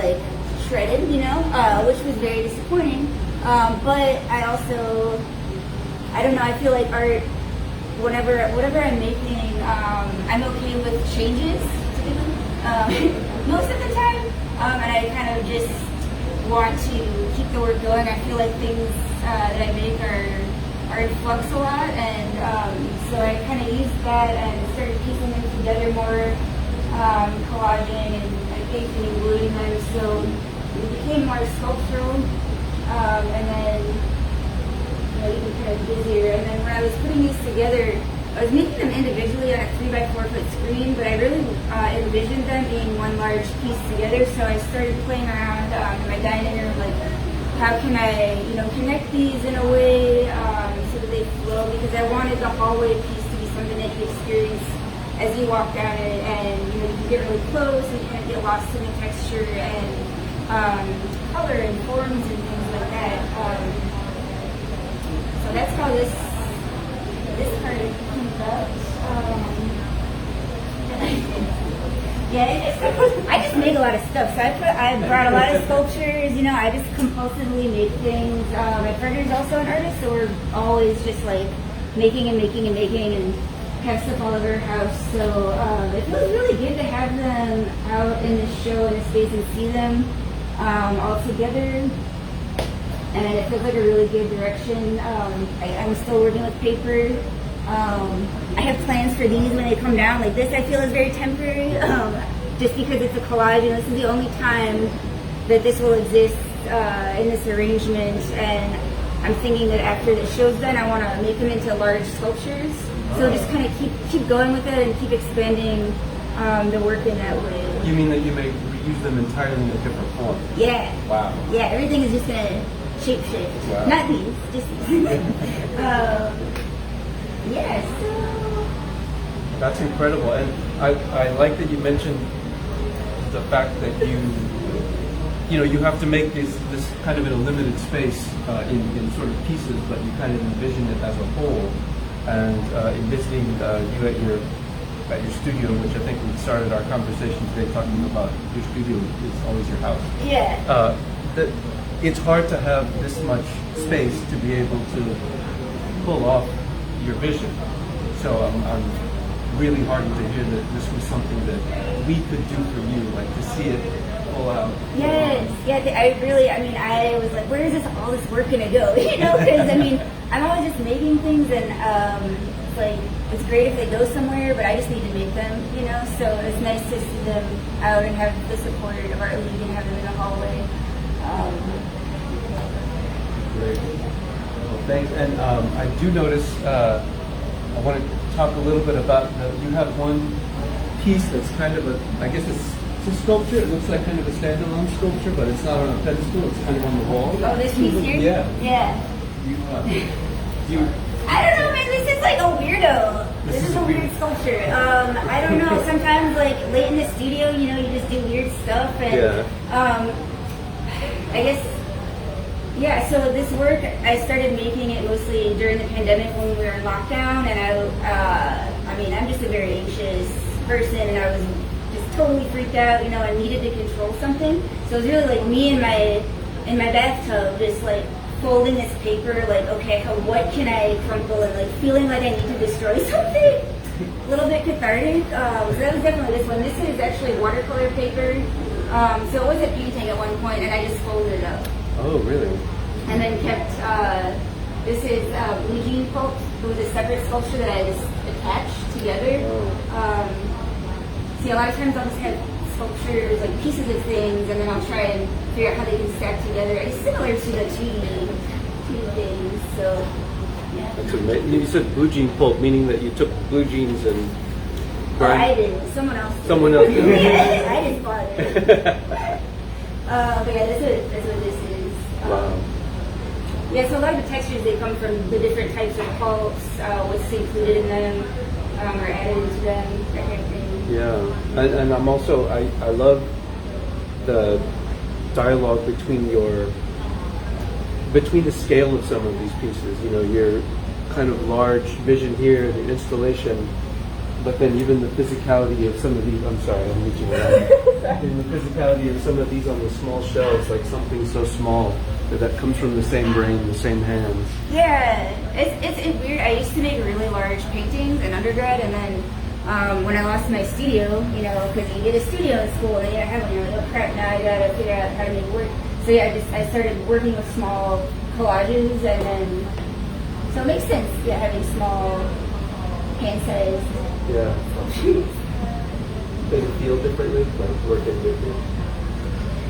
shredded, which was very disappointing. But I also, I don't know, I feel like art, whatever I'm making, I'm okay with changes most of the time, and I kind of just want to keep the work going. I feel like things that I make are in flux a lot, and so I kind of used that and started piecing them together more, collaging and painting and gluing them, so it became more sculptural, and then even kind of busier. And then when I was putting these together, I was making them individually on a 3x4 foot screen, but I really envisioned them being one large piece together. So I started playing around in my dining room, how can I, connect these in a way so that they flow? Because I wanted the hallway piece to be something that you experience as you walk down it, and you can get really close and kind of get lost in the texture and color and forms and things like that. So that's how this part came about. I just make a lot of stuff. So I brought a lot of sculptures. I just compulsively make things. My partner's also an artist, so we're always just making and have stuff all over our house. So it feels really good to have them out in the show in the space and see them all together. And it feels like a really good direction. I'm still working with paper. I have plans for these when they come down. This I feel is very temporary, just because it's a collage, and this is the only time that this will exist in this arrangement. And I'm thinking that after the show's done, I want to make them into large sculptures. So just kind of keep going with it and keep expanding the work in that way. You mean that you may reuse them entirely in a different form? Yeah. Wow. Yeah, everything is just gonna shapeshift. Wow. Not these, just these. Yeah, so That's incredible, and I like that you mentioned the fact that you have to make this kind of in a limited space in sort of pieces, but you kind of envision it as a whole. And in visiting you at your studio, which I think we started our conversation today talking about your studio is always your house. yeah. That it's hard to have this much space to be able to pull off your vision. So I'm really heartened to hear that this was something that we could do for you, like to see it pull out. Yes, yeah. I was like, where is all this work gonna go? Because I'm always just making things, and it's like it's great if they go somewhere, but I just need to make them. So it's nice to see them out and have the support of our league and have them in the hallway. Great. Well, thanks. And I do notice. I want to talk a little bit about you have one piece that's kind of I guess it's a sculpture. It looks like kind of a standalone sculpture, but it's not on a pedestal. It's kind of on the wall. Oh, this piece here? Yeah. Yeah. You I don't know, man. This is like a weirdo. This is a weird sculpture. I don't know. Sometimes, like late in the studio, you just do weird stuff, and I guess. Yeah, so this work, I started making it mostly during the pandemic when we were in lockdown, and I'm just a very anxious person, and I was just totally freaked out, I needed to control something. So it was really like me in my bathtub, just like folding this paper, like, okay, what can I crumple, and like feeling like I need to destroy something. A little bit cathartic. So that was definitely this one. This is actually watercolor paper. So it was a painting at one point, and I just folded it up. Oh, really? And then kept, this is blue jean pulp. It was a separate sculpture that I just attached together. See, a lot of times I'll just have sculptures, like pieces of things, and then I'll try and figure out how they can stack together. It's similar to the 2D things, so yeah. That's amazing. You said blue jean pulp, meaning that you took blue jeans and I didn't. Someone else did. Someone else did. Yeah, I just bought it. But yeah, that's what this is. Wow. Yeah, so a lot of the textures, they come from the different types of pulps, what's included in them, or added into them, that kind of thing. Yeah, and I'm also, I love the dialogue between the scale of some of these pieces. Your kind of large vision here, the installation, but then even the physicality of some of these. I'm sorry, I'm reaching around. And the physicality of some of these on the small shelves, like something so small that comes from the same brain, the same hands. Yeah, it's weird. I used to make really large paintings in undergrad, and then when I lost my studio, because you get a studio in school, and you have one, you're like, oh crap, now I gotta figure out how to make it work. So yeah, I started working with small collages, and then so it makes sense. Yeah, having small hand-sized sculptures. Does it feel differently, like working with it?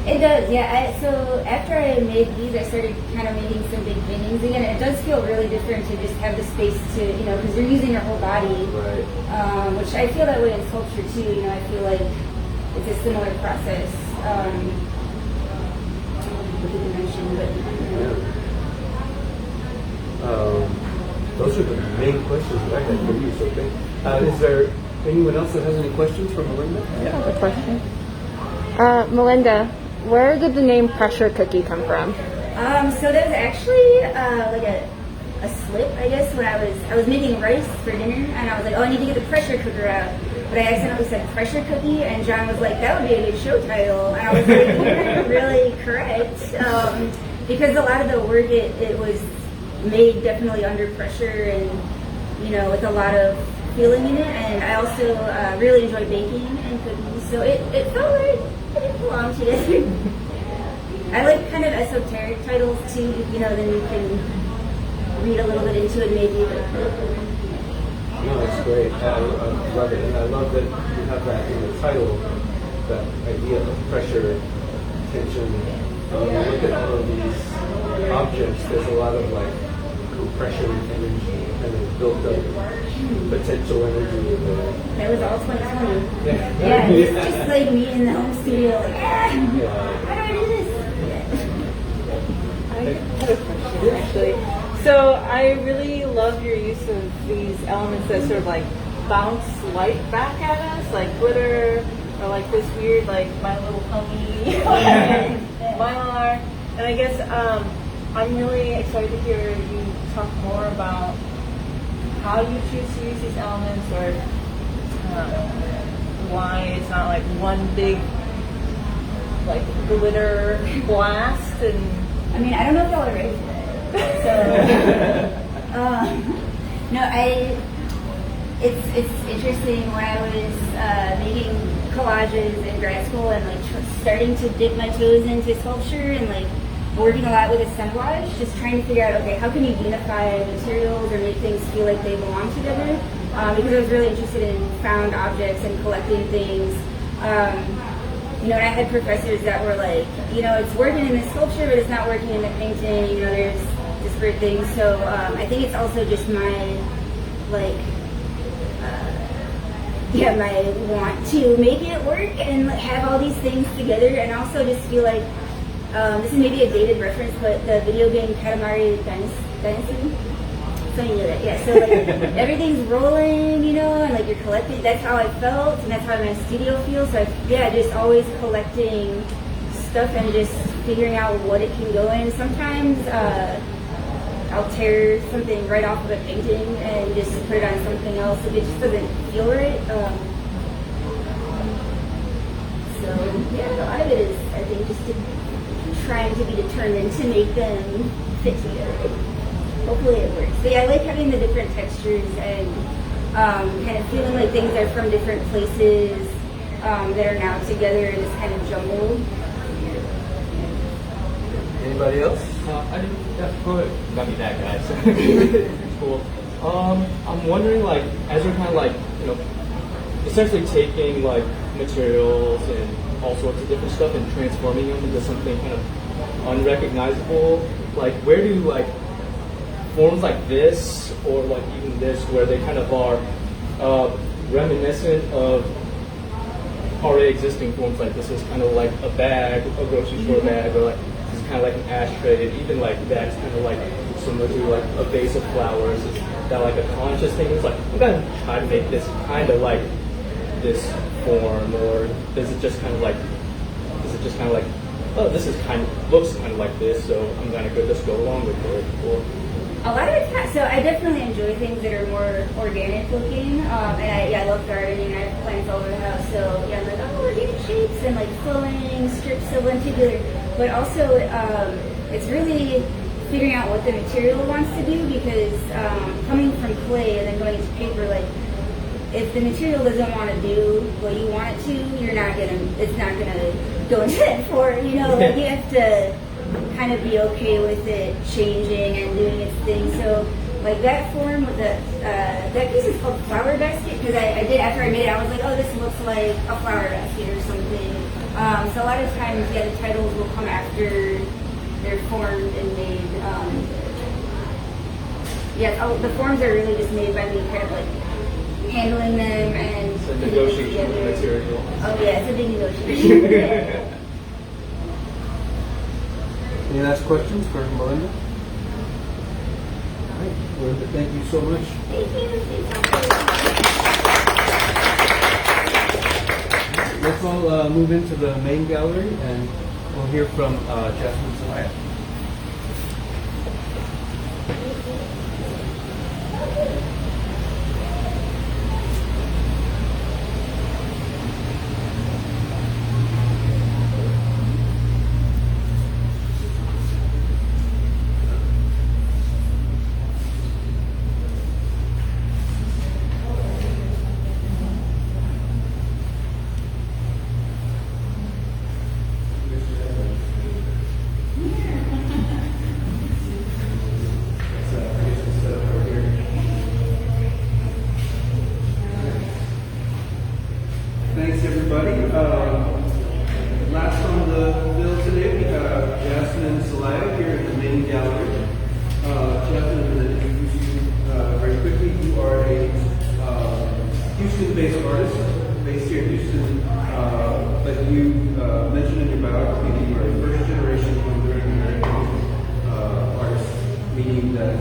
It does, yeah. So after I made these, I started kind of making some big paintings again. And it does feel really different to just have the space to, because you're using your whole body. Right. Which I feel that way in sculpture too. I feel like it's a similar process. With the dimension, but. Those are the main questions that I had for you. So is there anyone else that has any questions for Melinda? I have a question. Melinda, where did the name Pressure Cookie come from? So that was actually like a slip, I guess, when I was making rice for dinner, and I was like, oh, I need to get the pressure cooker out. But I accidentally said pressure cookie, and John was like, that would be a good show title. And I was like, you're really correct. Because a lot of the work, it was made definitely under pressure and, with a lot of feeling in it. And I also really enjoy baking and cooking, so it felt like it belonged together. I like kind of esoteric titles too, then you can read a little bit into it maybe. No, it's great. I love it. And I love that you have that in the title, that idea of pressure, tension. Look at all of these objects. There's a lot of compression energy kind of built up, potential energy there. That was all 2020. Yeah. Yeah, it's just like me in the home studio, like, how do I do this? had a question actually. So I really love your use of these elements that sort of like bounce light back at us, like glitter, or like this weird like My Little Pony, Mylar. And I guess I'm really excited to hear you talk more about how you choose to use these elements, or why it's not like one big like glitter blast. And I mean, I don't know if y'all are ready for that. So, no, it's interesting. When I was making collages in grad school and like starting to dip my toes into sculpture and like working a lot with assemblage, just trying to figure out, okay, how can you unify materials or make things feel like they belong together? Because I was really interested in found objects and collecting things. You know, and I had professors that were like, you know, it's working in the sculpture, but it's not working in the painting. You know, there's disparate things. So I think it's also just my, like, my want to make it work and have all these things together, and also just feel like, this is maybe a dated reference, but the video game Katamari Dynasty. So you know that, yeah. So like everything's rolling, you know, and like you're collecting. That's how I felt, and that's how my studio feels. So just always collecting stuff and just figuring out what it can go in. Sometimes I'll tear something right off of a painting and just put it on something else if it just doesn't feel right. So yeah, a lot of it is, I think, just trying to be determined to make them fit together. Hopefully it works. But yeah, I like having the different textures and kind of feeling like things are from different places that are now together in this kind of jumble. Anybody else? I didn't. Yeah, go ahead. Not be that guy. So it's cool. I'm wondering, like, as you're kind of like, you know, essentially taking like materials and all sorts of different stuff and transforming them into something kind of unrecognizable. Like, where do like forms like this, or like even this, where they kind of are reminiscent of already existing forms, like this is kind of like a bag, a grocery store bag, or like this is kind of like an ashtray, and even like that's kind of like similar to like a vase of flowers. Is that like a conscious thing? It's like, I'm gonna try to make this kind of like this form, or is it just kind of like, oh, this is looks kind of like this, so I'm gonna just go along with it. Or, a lot of it's not. So I definitely enjoy things that are more organic looking, and I love gardening. I have plants all over the house, so yeah, I'm like, oh, organic shapes and like flowing strips of lenticular. But also, it's really figuring out what the material wants to do, because coming from clay and then going to paper, like if the material doesn't want to do what you want it to, it's not gonna go into that form. You know, like you have to kind of be okay with it changing and doing its thing. So like that form with that piece is called Flower Basket, because I did, after I made it, I was like, oh, this looks like a flower basket or something. So a lot of times, yeah, the titles will come after they're formed and made. The forms are really just made by me kind of like handling them and it's a negotiation with material. Oh yeah, it's a big negotiation. Any last questions for Melinda? All right, Melinda, thank you so much. Thank you. Let's all move into the main gallery, and we'll hear from Jasmine Zelaya. Thanks, everybody. Last on the bill today, we have Jasmine Zelaya here in the main gallery. Jasmine, I'm going to introduce you very quickly. You are a Houston-based artist, based here in Houston. But you mentioned in your biography that you are a first-generation Honduran American meaning that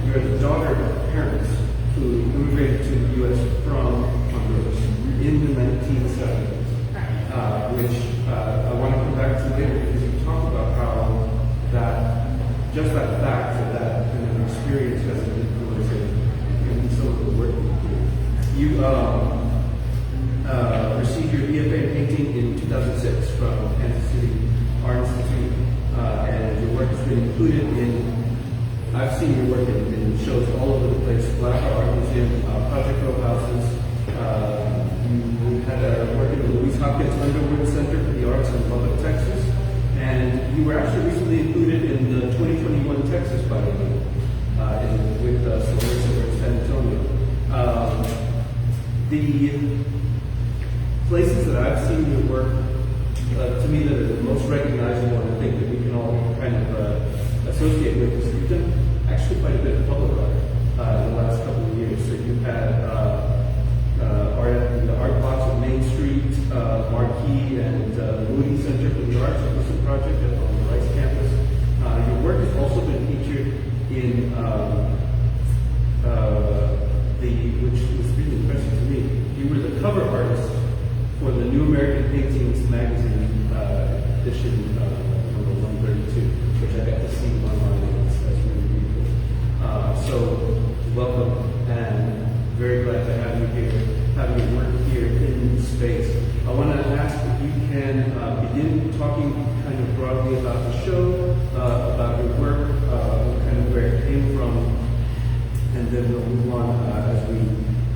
you're the daughter of parents who immigrated to the U.S. from Honduras in the 1970s, which I want to come back to later because you talk about how just that fact or that kind of experience has an influence in some of the work you do. You received your BFA in painting in 2006 from Kansas City Art Institute, and your work has been included I've seen your work in shows all over the place, Black Art Museum, Project Row Houses. You had work in the Louise Hopkins Underwood Center for the Arts in Lubbock, Texas, and you were actually recently included in the 2021 Texas Biennial with Celeste in San Antonio. The places that I've seen your work, to me, that are the most recognizable, and I think that we can all kind of associate with, is you've done actually quite a bit of public art in the last couple of years. So you've had art in the art blocks of Main Street, Marquee, and Moody Center for the Arts Implicit Project on the Rice campus. Your work has also been featured in which was really impressive to me. You were the cover artist for the New American Paintings magazine edition number 132, which I got to see online as we reviewed it. So welcome, and very glad to have you here, have your work here in space. I want to ask if you can begin talking kind of broadly about the show, about your work, kind of where it came from, and then we'll move on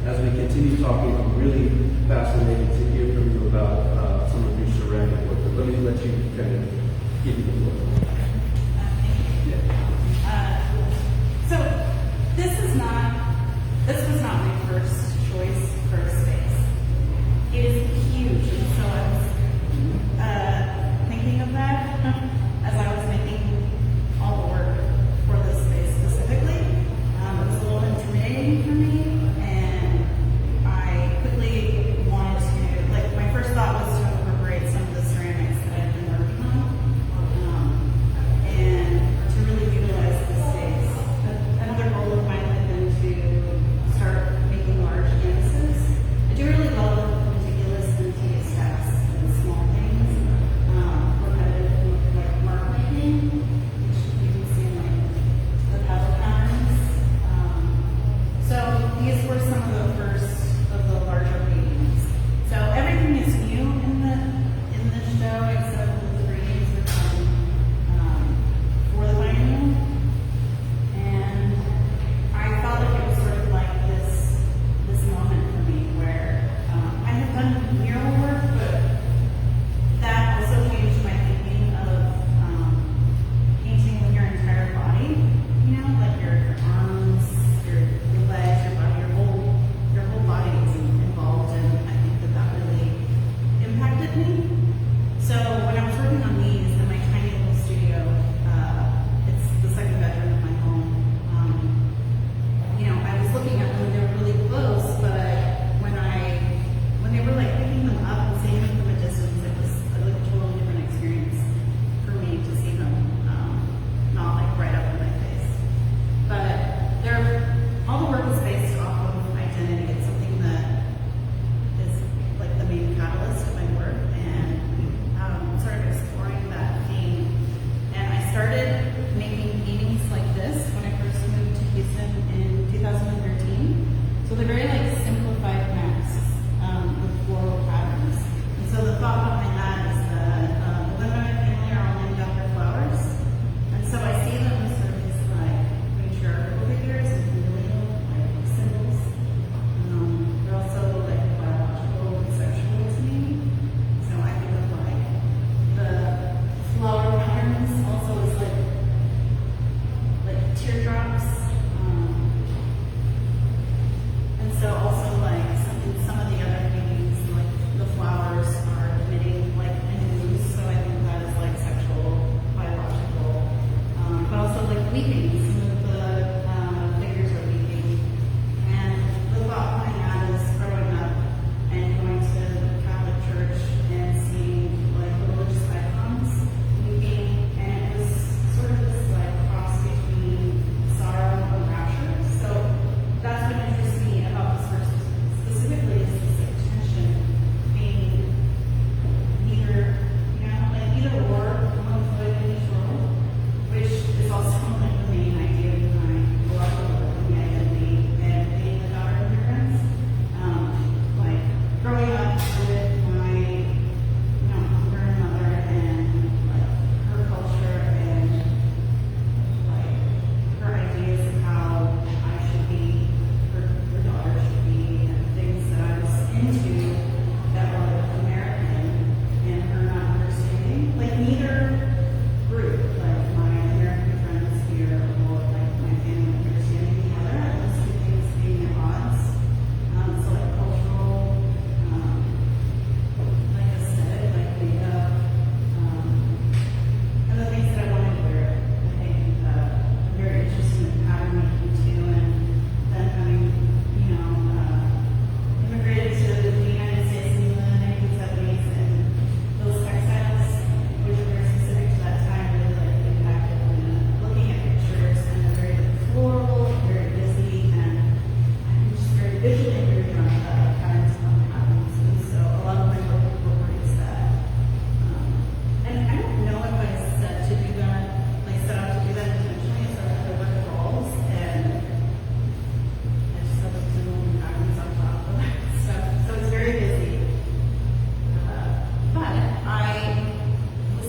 as we continue talking. I'm really fascinated to hear from you about some of your ceramic work. But let me let you kind of give you the floor. So this was not my first choice for a space. It is huge, and so I was thinking of that as I was making all the work for this space specifically. It was a little intimidating for me, and I quickly wanted to, my first thought was to incorporate some of the ceramics that I've been working on.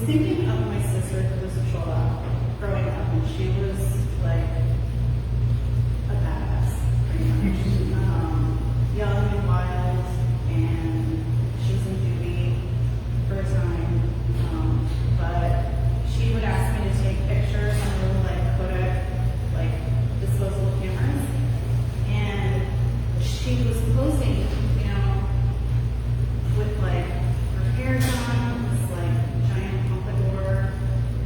thinking of my sister who was a Chola growing up, and she was like a badass, pretty much. Young and wild, and she was in duty for a time. But she would ask me to take pictures on little like Kodak, like disposable cameras, and she was posing, you know, with like her hair done, this like giant pompadour,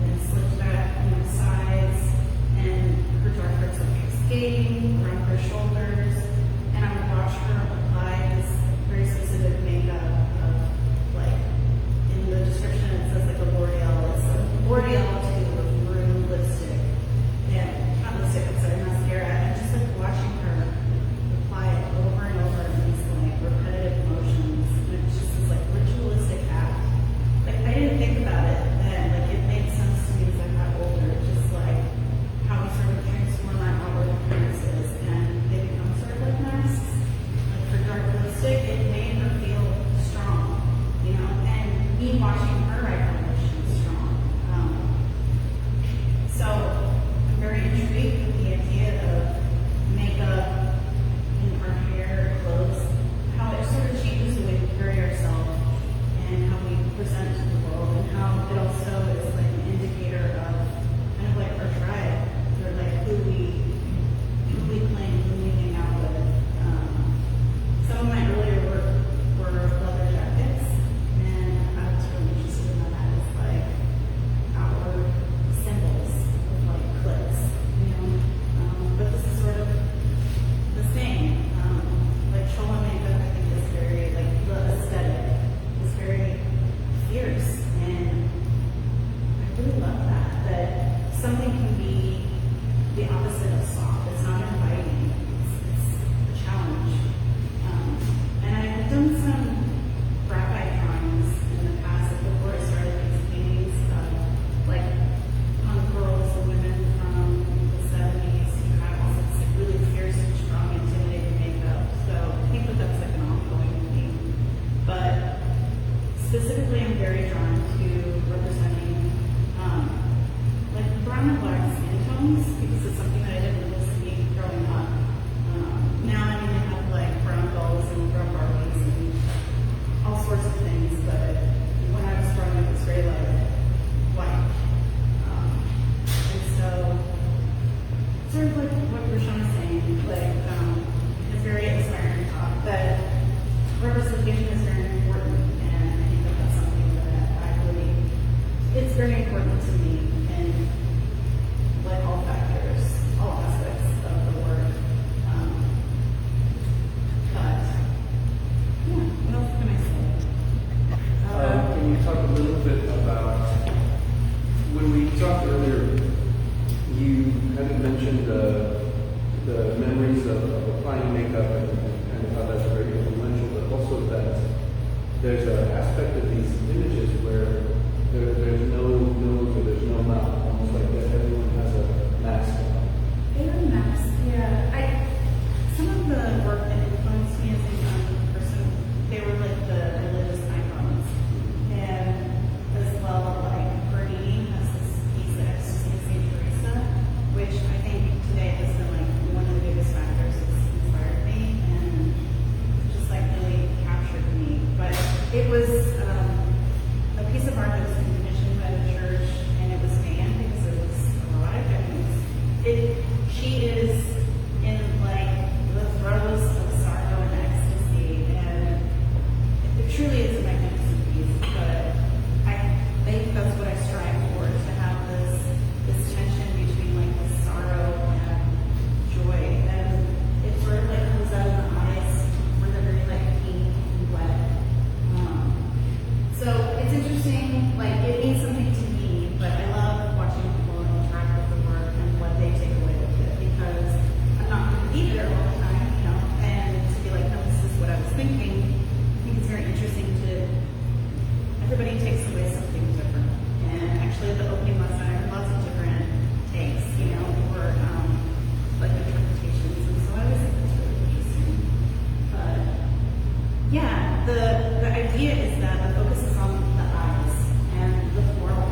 and slicked back on the sides, and her dark hair like skating around her shoulders, and I would watch her apply this very specific makeup of like, in the description it says like a L'Oreal, it's a L'Oreal to a maroon lipstick, and not lipstick, I'm sorry, mascara, and just like watching her apply it over and over in these like repetitive motions, and it's just this like ritualistic act. Like I didn't think about it then, like it made sense to me as I got older, just like how we sort of transform our outward appearances and they become sort of like masks. Like her dark lipstick, it made her feel strong, you know, and me watching her, I felt like she was strong. So I'm very intrigued with the idea of makeup in our hair, clothes, how it sort of changes the way we carry ourselves and how we present to the world, and how it also is like an indicator of kind of like our tribe, or like who we claim, who we hang out with. Some of my earlier work were leather jackets, and I was really interested in that as like outward symbols of like clicks, you know. But this is sort of the same. Like Chola makeup, I think is very like the aesthetic is very fierce, and I really love that. That something can be the opposite of soft. It's not inviting. It's a challenge. And I've done some graphite drawings in the past, like before I started these paintings of like punk girls and women from the 70s who had all this like, really fierce and strong, intimidating makeup. So I think that that's like an ongoing theme. But specifically, I'm very drawn to representing like brown and black skin tones, because it's something that I didn't really see growing up. Now I mean, they have like brown gulls and brown Barbies and all sorts of things, but when I was growing up, it was very like white. And so, sort of like what Rashaun is saying, like it's very inspiring talk that representation is very important, and I think that that's something that it's very important to me in like all factors, all aspects of the work. But yeah, what else can I say? Can you talk a little bit about, when we talked earlier, you kind of mentioned the memories of applying makeup and how that's very influential, but also that there's an aspect of these images where there's no nose or there's no mouth, almost like that everyone has a mask on. They were masks, yeah. Some of the work that influenced me as a young person, they were like the religious icons. And as well, like Bernini has this piece of Ecstasy of St. Teresa, which I think today has been like one of the biggest factors that's inspired me and just like really captured me. But it was a piece of art that was commissioned by the church, and it was banned because it was erotic. I mean, she is in like the throes of sorrow and ecstasy, and it truly is a magnificent piece. But I think that's what I strive for, to have this tension between like the sorrow and joy, and it sort of like comes out in the eyes when they're very like pink and wet. So it's interesting, like it means something to me, but I love watching people interact with the work and what they take away with it, because I'm not going to be there all the time, you know, and to be like, no, this is what I was thinking. I think it's very interesting to, everybody takes away something different. And actually at the opening lesson, I heard lots of different takes, you know, or like interpretations, and so I always think that's really interesting. But yeah, the idea is that the focus is on the eyes and the floral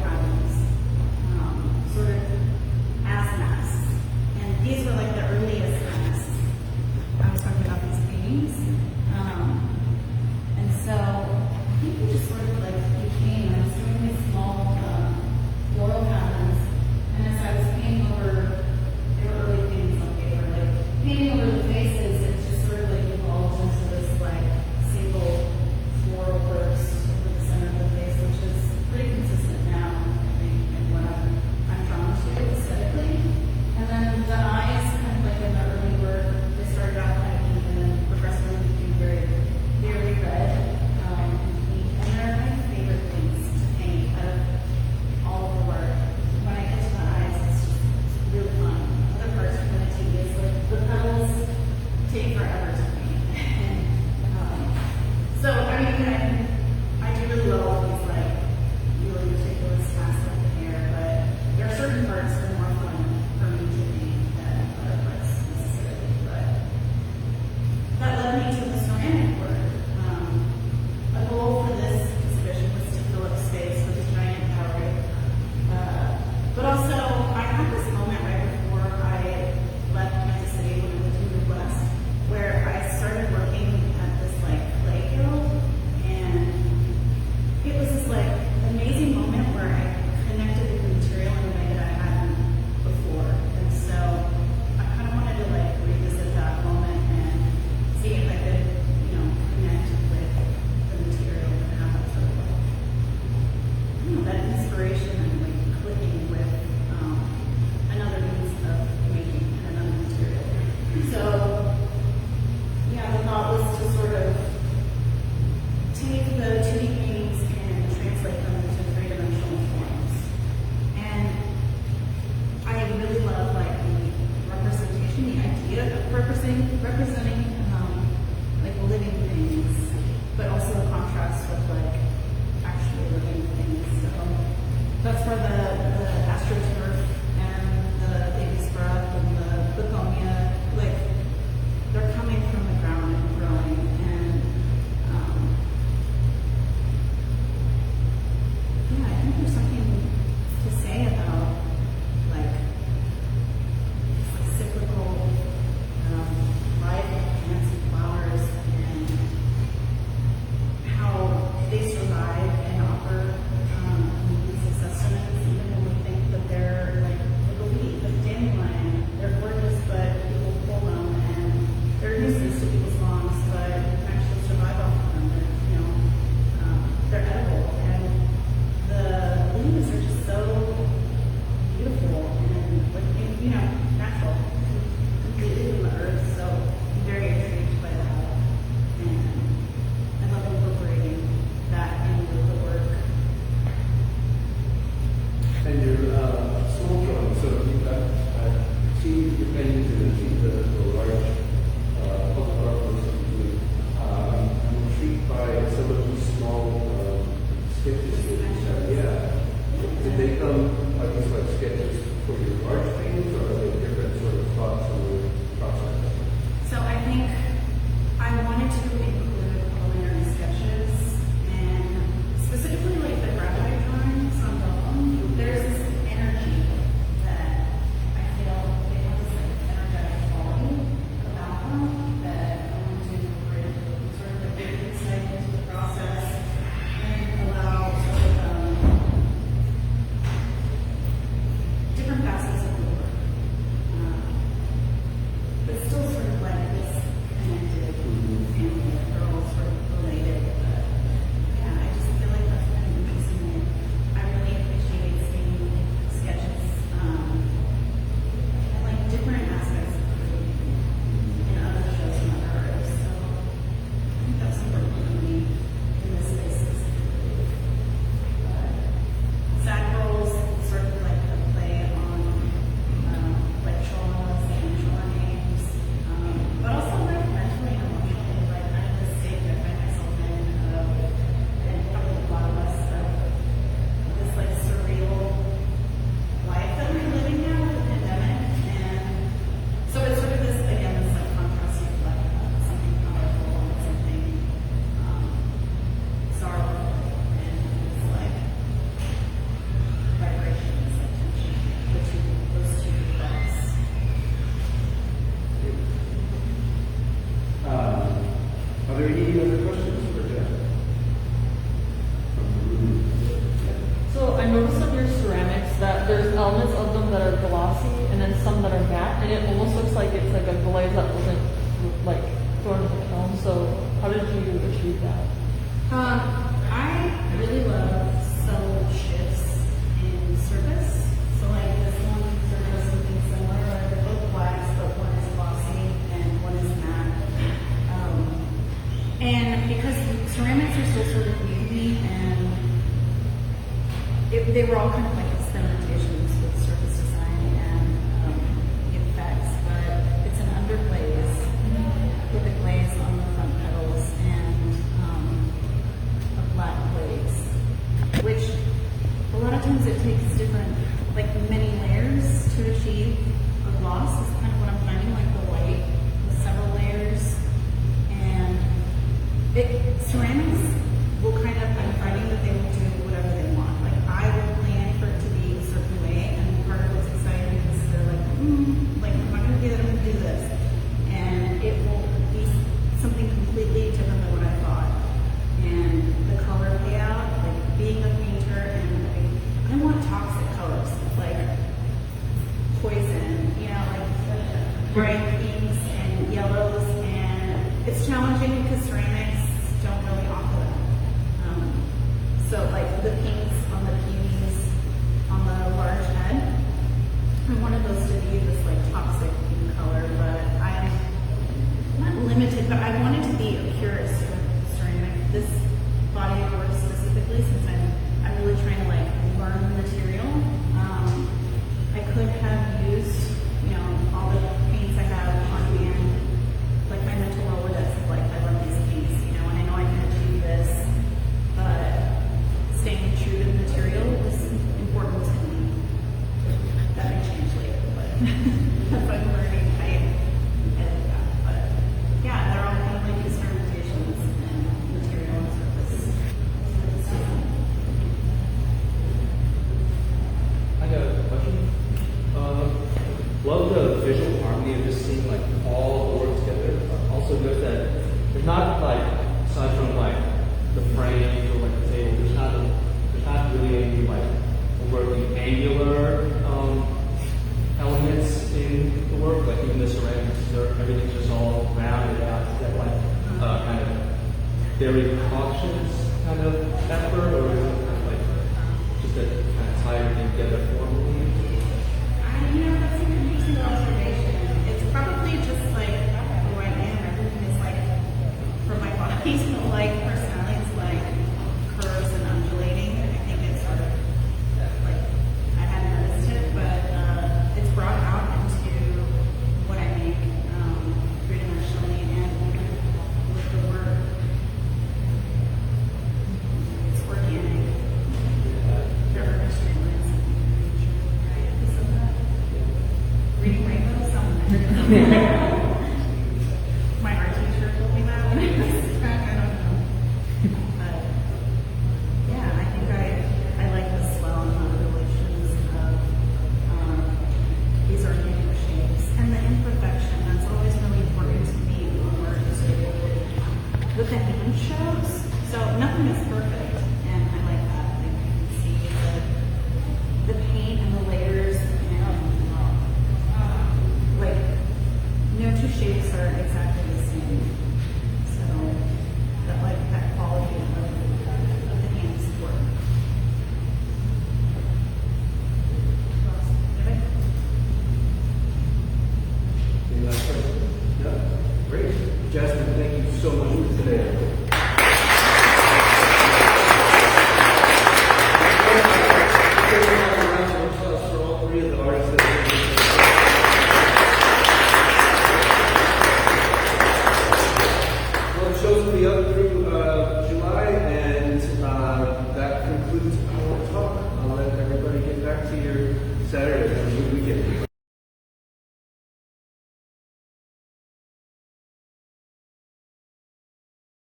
that's where the astroturf and the baby scrub and the begonia, like, they're coming from the ground and growing. And yeah, I think there's something to say about like cyclical life of plants and flowers and how they survive and offer these sustenance, even when we think that they're like a weed, like dandelion. They're gorgeous, but people pull them and they're nuisance to people's lawns, but you can actually survive off of them. They're edible, and the leaves are just so beautiful and like, you know, natural, completely from the earth. So I'm very intrigued by that, and I love incorporating that into the work. And your small drawing, so I've seen your paintings and I've seen the large public art ones that you do. I'm intrigued by some of these small sketches that you have. Yeah. Did they come, are these like sketches for your large paintings, or are they different sort of thoughts on the process? So I think I wanted to include preliminary sketches and specifically like the graphite drawings on vellum. There's this energy that I feel they have this like energetic quality about them that I want to incorporate sort of like big insight into the process and allow sort of different facets of the work. But still sort of like this connected family of girls sort of related. But yeah, I just feel like that's kind of interesting. I really appreciate seeing sketches and like different aspects of creating in other shows and other artists. So I think that's important for me in this space specifically. But Sad Girls sort of like a play on like traumas and trauma names, but also like mentally and emotionally, like kind of the state that I find myself in, and probably a lot of us, of this like surreal life that we're living now with the pandemic. And so it's sort of this, again, this like contrast of like something powerful and something sorrowful, and it's like vibrations, like tension between those two thoughts. Are there any other questions for Jeff? From the room? So I noticed on your ceramics that there's elements of them that are glossy and then some that are matte, and it almost looks like it's like a glaze that wasn't like thrown in the kiln. So how did you achieve that? I really love subtle shifts in surface. So like this one sort of something similar, or they're both blacks, but one is glossy and one is matte. And because ceramics are still sort of new to me, and they were all kind of like experimentations with surface design and effects, but it's an underglaze with a glaze on the front petals and a black glaze, which a lot of times it takes different, like many layers to achieve a gloss is kind of what I'm finding, like the white with several layers. And ceramics will kind of, I'm finding that they will do whatever they want. Like I will plan for it to be a certain way, and part of what's exciting is they're like, like I'm not going to do that, I'm going to do this. And it will be something completely different than what I thought. And the color payout, like being a painter, and I want toxic colors, like poison, you know, like bright pinks and yellows, and it's challenging because ceramics don't really offer that. So like there's not like, aside from like the frames or like the table, there's not really any like overtly angular elements in the work. Like even the ceramics, everything's just all rounded out. Is that like kind of very cautious kind of effort, or is it kind of like just to kind of tie everything together formally?